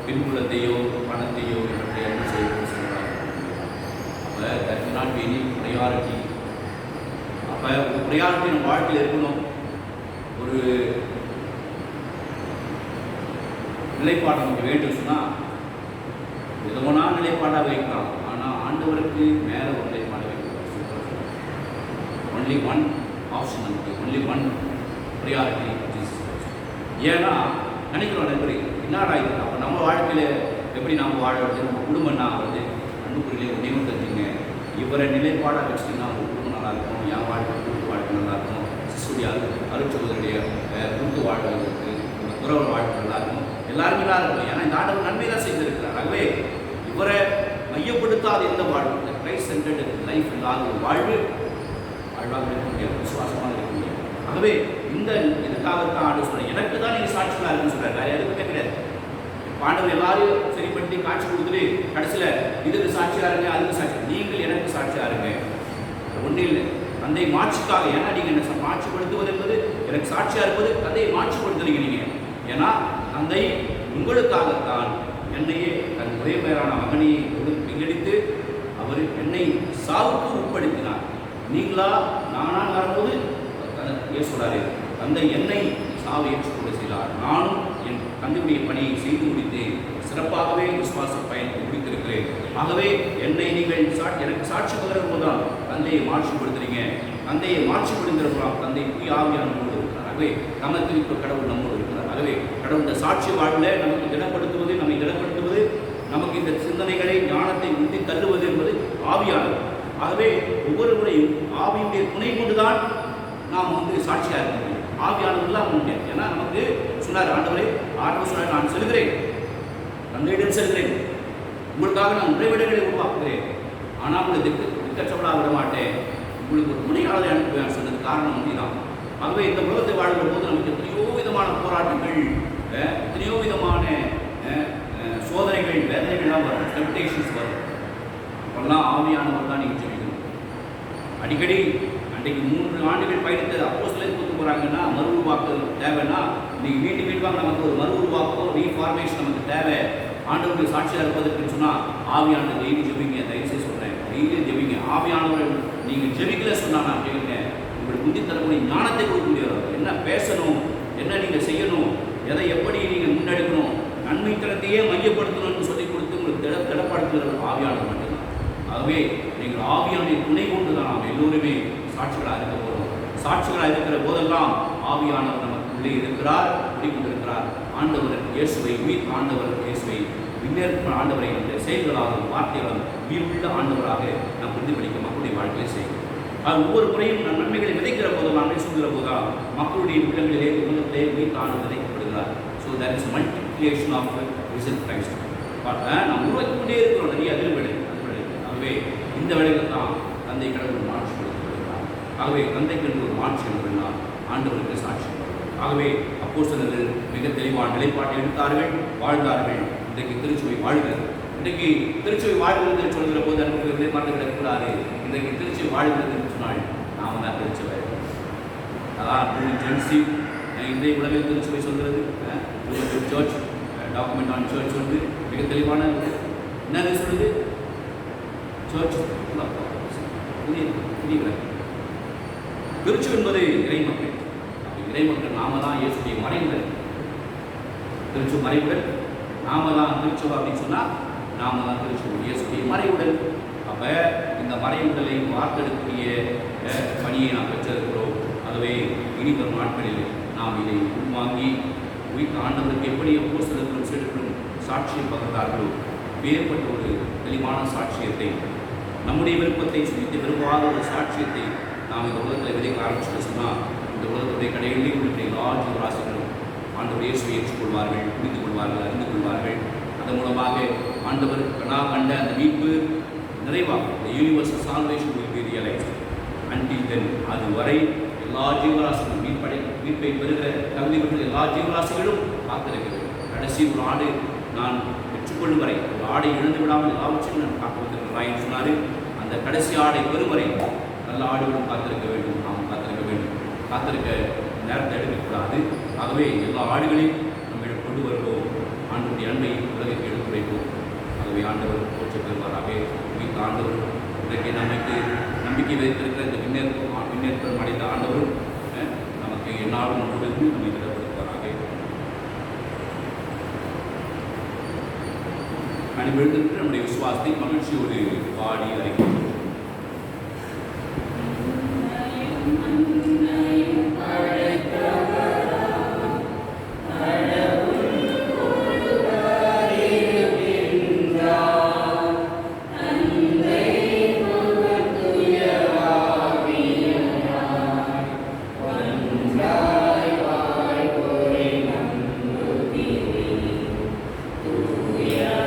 பின்புலத்தையோ, பணத்தையோ இவற்றை என்ன செய்வது சொல்கிறார். அப்போ that not be any priority. அப்போ ஒரு ப்ரையாரிட்டி நம்ம வாழ்க்கையில் இருக்கணும். ஒரு நிலைப்பாடு நமக்கு வேண்டும் சொன்னால் விதமான நிலைப்பாடாக வைக்கலாம். ஆனால் ஆண்டவருக்கு மேலே ஒரு நிலைப்பாடு வைக்கலாம். ஒன்லி ஒன் ஆப்ஷன், நமக்கு ஒன்லி ஒன் ப்ரையாரிட்டி. ஏன்னா நினைக்கிறோம் நண்பரே, என்னடா இது, அப்போ நம்ம வாழ்க்கையில் எப்படி நாம் வாழறது, நம்ம குடும்பம் நான் வருது. அன்புக்குறியிலே ஒன்றையும் தெரிஞ்சுங்க, இவரை நிலைப்பாடாக வச்சுட்டிங்கன்னா உங்கள் குடும்பம் நல்லாயிருக்கும், என் வாழ்க்கை கூட்டு வாழ்க்கை நல்லாயிருக்கும், சிசுடைய அருட்சோதருடைய கூட்டு வாழ்க்கைக்கு, உங்கள் துறவு வாழ்க்கை நல்லாயிருக்கும், எல்லாருமே நல்லா இருக்கும். ஏன்னா இந்த ஆண்டவர் நன்மை தான் செய்திருக்கிறார். ஆகவே இவரை மையப்படுத்தாத எந்த வாழ்வு, இந்த கிரைஸ்ட் சென்டர்டு லைஃப் இல்லாத ஒரு வாழ்வு வாழ்வாக இருக்க முடியாது, விசுவாசமாக இருக்க முடியாது. ஆகவே இந்த இதுக்காகத்தான் ஆண்டு சொல்கிறேன், எனக்கு தான் நீங்கள் சாட்சிகளாக இருக்குன்னு சொல்கிறார், வேறு எதுவுமே கிடையாது. பாண்டவர் எல்லாரையும் சரி பண்ணி காட்சி கொடுத்துட்டு கடைசியில் இதுக்கு சாட்சியாக இருங்க, அதுக்கு சாட்சி, நீங்கள் எனக்கு சாட்சியாக இருங்க. ஒன்றும் இல்லை, தந்தை மாட்சிக்காக. ஏன்னா நீங்கள் என்ன மாட்சிப்படுத்துவது என்பது, எனக்கு சாட்சியாக இருப்பது தந்தையை மாட்சிப்படுத்துறீங்க நீங்கள். ஏன்னா தந்தை உங்களுக்காகத்தான் என்னையே தன் ஒரே பேரான மகனையை விங்கடித்து அவர் என்னை சாவுக்கு உட்படுத்தினார். நீங்களா நானாக வரும்போது சொல்றாரு, தந்தை என்னை சாவை ஏற்றுக்கொள்ள செய்தார், நானும் என் தந்தையுடைய பணியை செய்து முடித்தேன், சிறப்பாகவே விசுவாச பயணத்தை முடித்திருக்கிறேன். ஆகவே என்னை நீங்கள் எனக்கு சாட்சி பகிரும் போதுதான் தந்தையை மாட்சிப்படுத்துறீங்க. தந்தையை மாட்சிப்படுத்திருக்கலாம், தந்தை தூய ஆவியார் நம்மோடு இருக்கிறார். ஆகவே நமக்கு இப்போ கடவுள் நம்மோடு இருக்கிறார். ஆகவே கடவுள் இந்த சாட்சி வாழ்வில் நமக்கு திடப்படுத்துவது, நம்மை திடப்படுத்துவது, நமக்கு இந்த சிந்தனைகளை ஞானத்தை உந்தி தள்ளுவது என்பது ஆவியானது. ஆகவே ஒவ்வொரு முறையும் ஆவியுடைய துணை கொண்டுதான் நாம் சாட்சியாக இருக்க முடியும். ஆவியானவர்களாக முடியாது. ஏன்னா நமக்கு சொன்னார் ஆண்டவரே, ஆண்டவர் சொன்னார், நான் செல்கிறேன், தந்தையிடம் செல்கிறேன், உங்களுக்காக நான் உறைவிடங்களை உருவாக்குகிறேன், ஆனால் உங்களை திட்டச்சவளாக விட மாட்டேன், உங்களுக்கு ஒரு துணையாளரை அனுப்புவேன் சொன்னது காரணம் தான். ஆகவே இந்த உலகத்தை வாழ்கிற போது நமக்கு எத்தனையோ விதமான போராட்டங்கள், எத்தனையோ விதமான சோதனைகள், வேதனைகள்லாம் வரும், டெம்ப்டேஷன்ஸ் வரும். அப்பெல்லாம் ஆவியானவர் தான் நீங்கள் ஜெபிக்கணும். அடிக்கடி அன்றைக்கு 3 ஆண்டுகள் பயணித்த அப்போஸ்தலர் கூட்டு போகிறாங்கன்னா மறு உருவாக்கு தேவைன்னா இன்னைக்கு மீண்டும் நமக்கு ஒரு மறு உருவாக்கம், ரீஃபார்மேஷன் நமக்கு தேவை. ஆண்டவருக்கு சாட்சியாக இருப்பதற்கு சொன்னால் ஆவியானவர் டெய்லி ஜெபிங்க. தயவுசெய்து சொல்கிறேன், டெய்லி ஜெபிங்க. ஆவியானவர் நீங்கள் ஜெபிக்கல சொன்னால் நான் கேட்குறேன், உங்களுக்கு முந்தி தரக்கூடிய ஞானத்தை கொடுக்க முடியாது. என்ன பேசணும், என்ன நீங்கள் செய்யணும், எதை எப்படி நீங்கள் முன்னெடுக்கணும், நன்மைத்தனத்தையே மையப்படுத்தணும்னு சொல்லிக் கொடுத்து உங்களுக்கு திடப்படுத்துகிறது ஆவியானவர் மட்டும்தான். ஆகவே நீங்கள் ஆவியானவரை துணை கொண்டு தான் நாம் எல்லோருமே சாட்சிகளாக இருக்க போகிறோம். சாட்சிகளாக இருக்கிற போதெல்லாம் ஆவியானவர் நமக்குள்ளே இருக்கிறார், குடிக்கொண்டிருக்கிறார். ஆண்டவர் இயேசுவை, உயிர் ஆண்டவர் இயேசுவை, விண்ணேற்ப ஆண்டவரை நம்முடைய செயல்களாகவும் வார்த்தைகளும் உயிருள்ள ஆண்டவராக நாம் பிரதிபலிக்க மக்களுடைய வாழ்க்கையை செய்யும். அது ஒவ்வொரு முறையும் நம் நன்மைகளை விதைக்கிற போதெல்லாம், சொல்கிற போதெல்லாம் மக்களுடைய உள்ளங்களிலே உலகத்திலே உயிர் ஆண்டு விதைக்கப்படுகிறார். So that is multiplication of result Christ. நாம் உருவாக்கி கொண்டே இருக்கிறோம் நிறைய அதிர்வேளை. ஆகவே இந்த வேளையில் தான் தந்தை கடவுள் ஆட்சி கொடுக்கப்படுகிறார். ஆகவே தந்தைக்கு ஒரு ஆட்சி என்றால் ஆண்டவருக்கு சாட்சி. ஆகவே அப்போஸ்தலர்கள் மிக தெளிவான நிலைப்பாட்டை எடுத்தார்கள், வாழ்ந்தார்கள். இன்றைக்கு திருச்சுவை வாழ்கிறது. இன்றைக்கு திருச்சுவை வாழ்கிறது என்று சொல்கிற போது அன்புகளை மறந்து கிடக்கூடாது. இன்றைக்கு திருச்சுவை வாழ்கிறது என்று சொன்னால் நாம் தான் திருச்சுவை. அதான் ஜென்சி இன்றைய உலகில் திருச்சுவை சொல்கிறது. சர்ச் டாக்குமெண்ட் ஆன் சர்ச் வந்து மிக தெளிவான என்னது சொல்லுது? சர்ச் புதிய திருச்சு என்பது இறைமக்கள். இறைமக்கள் நாம தான் இயேசுடைய மறைவுகள். திருச்சு மறைவுகள் நாம தான். திருச்சு அப்படின்னு சொன்னால் நாம தான் திருச்சு இயேசுடைய மறைவுடல். அப்போ இந்த மறைவுடலை வார்த்தெடுக்கக்கூடிய பணியை நாம் பெற்றிருக்கிறோம். ஆகவே இனி வரும் நாட்களில் நாம் இதை உள்வாங்கி உயிர் ஆண்டவருக்கு எப்படி அப்போஸ்தலர்களும் சீடர்களும் சாட்சியம் பகிர்ந்தார்களோ வேறுபட்ட ஒரு தெளிவான சாட்சியத்தை, நம்முடைய விருப்பத்தை சுமித்து விரும்பாத ஒரு சாட்சியத்தை நாம் இந்த உலகத்தில் விதைக்க ஆரம்பிச்சுட்டு சொன்னால் இந்த உலகத்துடைய கடைகளில் உள்ள எல்லா ஜீவராசிகளும் ஆண்டவர் இயேசுவை ஏற்றுக்கொள்வார்கள், புரிந்து கொள்வார்கள், அறிந்து கொள்வார்கள். அதன் மூலமாக ஆண்டவர் கண்ட அந்த மீட்பு நிறைவாக இந்த universal salvation will be realized. until then அதுவரை எல்லா ஜீவராசிகளும் மீட்பை பெறுகிற தகுதி பெற்ற எல்லா ஜீவராசிகளும் காத்திருக்க வேண்டும். கடைசி ஒரு ஆடு நான் பெற்றுக்கொள்ளும் வரை, ஒரு ஆடை இழந்து விடாமல் எல்லாவற்றையும் நான் காத்திருக்கிறாய் சொன்னார். அந்த கடைசி ஆடை பெறும் வரை நல்ல ஆடுகளும் காத்திருக்க வேண்டும், நாம் காத்திருக்க வேண்டும். காத்திருக்க நேரத்தை எடுக்கக்கூடாது. ஆகவே எல்லா ஆடுகளையும் நம்மிடம் கொண்டு வருவோம். ஆண்டவருடைய அன்பை உலகிற்கு எடுத்துரைப்போம். ஆகவே ஆண்டவர் போற்ற பெறுவாராக. மிக்க ஆண்டவர் இன்றைக்கு நமக்கு நம்பிக்கை வைத்திருக்கிற இந்த விண்ணேற்பம் அடைந்த ஆண்டவரும் நமக்கு என்னாலும் நம்முடன் நம்மை திடப்படுத்துவாராக. அனுபவித்திருக்கிற நம்முடைய விசுவாசத்தை மகிழ்ச்சியோடு பாடி அறிக்கிறோம். Yeah.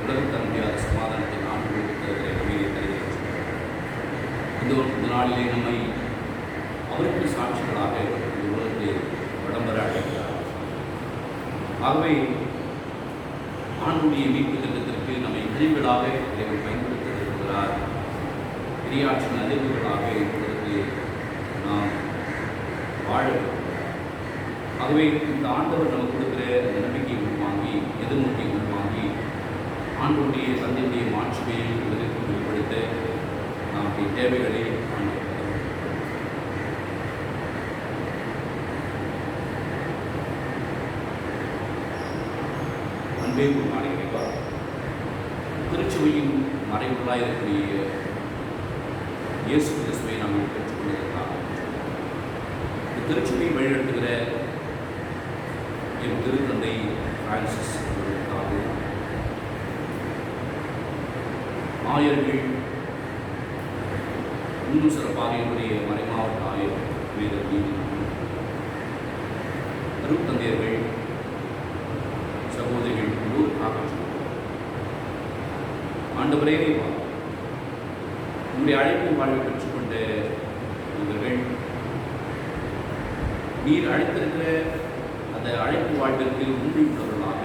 உலகம் தர முடியாத சமாதானத்தை நான் கொடுக்கிற அமைதியை தருகிறேன். இந்த நாளிலே நம்மை அவருக்கு சாட்சிகளாக இந்த உலகத்தில் விளம்பர அழைக்கிறார். ஆகவே ஆண்டுடைய மீட்பு திட்டத்திற்கு நம்மை விளைவுகளாக இறைவன் பயன்படுத்த இருக்கிறார். பெரியாற்றின் அறிவுகளாக இப்பொழுது நாம் வாழ வேண்டும். ஆகவே இந்த ஆண்டவர் நமக்கு கொடுக்கிற நம்பிக்கையை உள்வாங்கி எதிர்நோக்கியை உள்வாங்கி ஆண்டுடைய தந்தையுடைய மாட்சிமையை உலகிற்கு வெளிப்படுத்த நம்முடைய தேவைகளை அன்பே உருவானீர்களா. திருச்சுவையின் மறைவுள்ளாக இருக்கக்கூடிய இயேசு கிறிஸ்துவை நாங்கள் பெற்றுக்கொண்டிருக்கலாம். இந்த திருச்சுவையை வழிநடத்துகிற என் திருத்தந்தை பிரான்சிஸ் அவர்களுக்காக ஆயர்கள், இன்னும் சிறப்பாக என்னுடைய மறைமாவட்ட ஆயர் வேதர் அருட்தந்தையர்கள், சகோதரிகள் எல்லோருக்காக ஆண்டவரே உங்களுடைய அழைப்பு வாழ்வை பெற்றுக்கொண்ட இவர்கள் நீர் அழைத்திருக்கிற அந்த அழைப்பு வாழ்விற்கு உண்மை உள்ளவர்களாக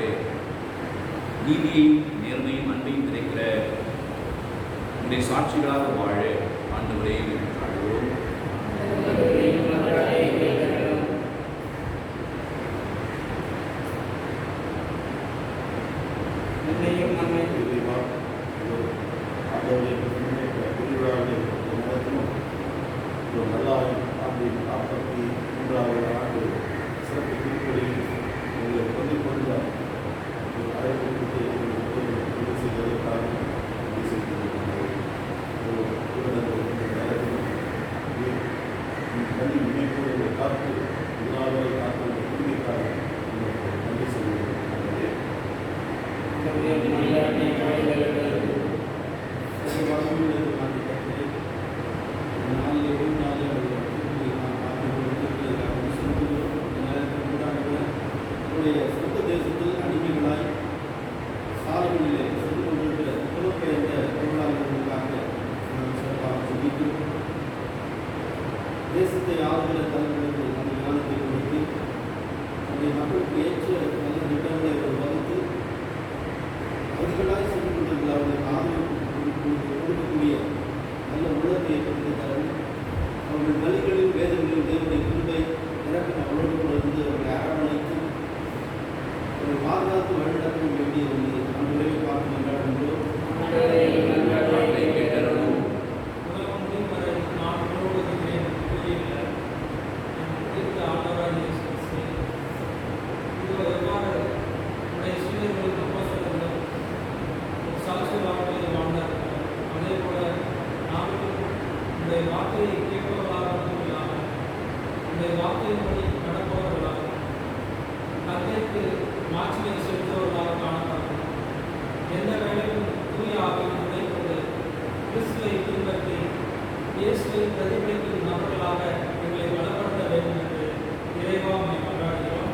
நீதியையும் நேர்மையும் அன்பையும் கிடைக்கிற உங்களுடைய சாட்சிகளாக வாழ ஆண்டவரே அழைவோம். தேசத்தை ஆளுகிற தலைவர்களுக்கு அந்த ஞானத்தை கொடுத்து அந்த மக்களுக்கு ஏற்ற நல்ல திட்டங்களை வகுத்து அவர்களாய் சென்று கொண்டிருக்கிற அவர்களுக்கு ஆதரவு கொடுக்கக்கூடிய நல்ல உள்ளத்தை ஏற்படுத்தி தரவும் அவர்கள் வழிகளில் வேதங்களில் தேவனுடைய கிருபை இறப்பின அவரோடு கூட இருந்து அவர்களை அரவணைத்து அவர்களை பாதுகாத்து வழிநடத்த வேண்டியது என்பது நாம் விரைவை பார்த்து கொண்டாடுகின்றோம். வார்த்தையை கேட்பவர்களாக இல்லாமல் இந்த வார்த்தையின்படி நடப்பவர்களாக தந்தைக்கு மாட்சியை செலுத்துவர்களாக காணப்படும். எந்த வேளையும் தூய ஆவியின் துணை கொண்டு கிறிஸ்துவை பின்பற்றி இயேசுவை பிரதிபலிக்கும் நபர்களாக எங்களை பலப்படுத்த வேண்டும் என்று இறைவா நம்மை கொண்டாடுகிறோம்.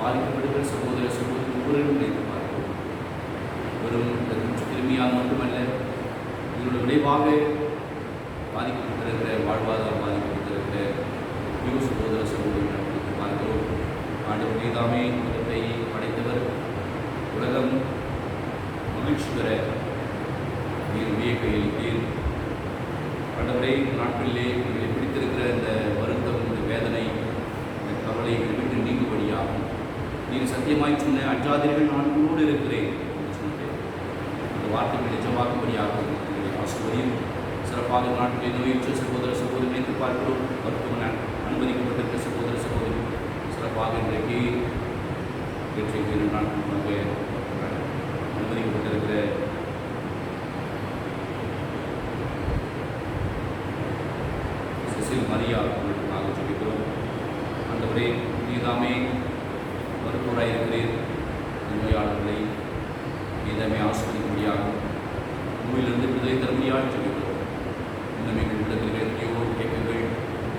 பாதிக்கப்படுகிற சகோதர சகோதரி ஒவ்வொருவரும் நினைத்து பார்க்கிறோம். வெறும் கிருமியால் மட்டுமல்ல, இதனுடைய விளைவாக பாதிக்கப்பட்டிருக்கிற வாழ்வாதாரம் பாதிக்கப்பட்டிருக்கிற சகோதர சகோதரிகளை பார்க்கிறோம். நீதாமே உலகத்தை படைத்தவர். உலகம் மகிழ்ச்சி பெற நீர் வியக்கையில் நீர் ஆண்டவரே, நாட்களிலே எங்களை பிடித்திருக்கிற இந்த வருத்தம், இந்த வேதனை, இந்த கவலை எங்களை விட்டு நீங்கும்படியாகும். நீர் சத்தியமாய் சொன்ன அஞ்சாதீர்கள் நான் உங்களோடு இருக்கிறேன் என்று சொன்னேன். அந்த வார்த்தைகள் நிஜமாகும்படியாகும். எங்களை ஆசிர்வதியும். சிறப்பாக நாட்டிலே நோயுற்ற சகோதர சகோதரி நினைத்து பார்க்கிறோம். மருத்துவமனை அனுமதிக்கப்பட்டிருக்கிற சகோதர சகோதரி சிறப்பாக இன்றைக்கு இன்றைக்கு 2 நாட்களுக்காக அனுமதிக்கப்பட்டிருக்கிற சிசில் மரியா அவர்களுக்காக ஜெபிக்கிறோம். ஆண்டவரே, நீதாமே மருத்துவராக இருக்கிறீர். நோயாளர்களை நீதாமே ஆஸ்வதிக்கும்படியாகும். நோயிலிருந்து விடுதலை தரும்படியாக ஜெபிக்கிறோம். இன்னும் எங்கள் விடுதலை எத்தனையோ கேட்குங்கள்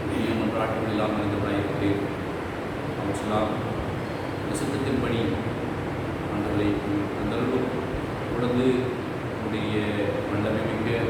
பெரிய மன்றாட்டுகள் இல்லாமல் இருந்தவராக இருக்கிறீர். அவற்றெல்லாம் சித்தத்தின்படி ஆண்டவரை அந்த அளவு தொடர்ந்து உடைய வல்லமை மிக்க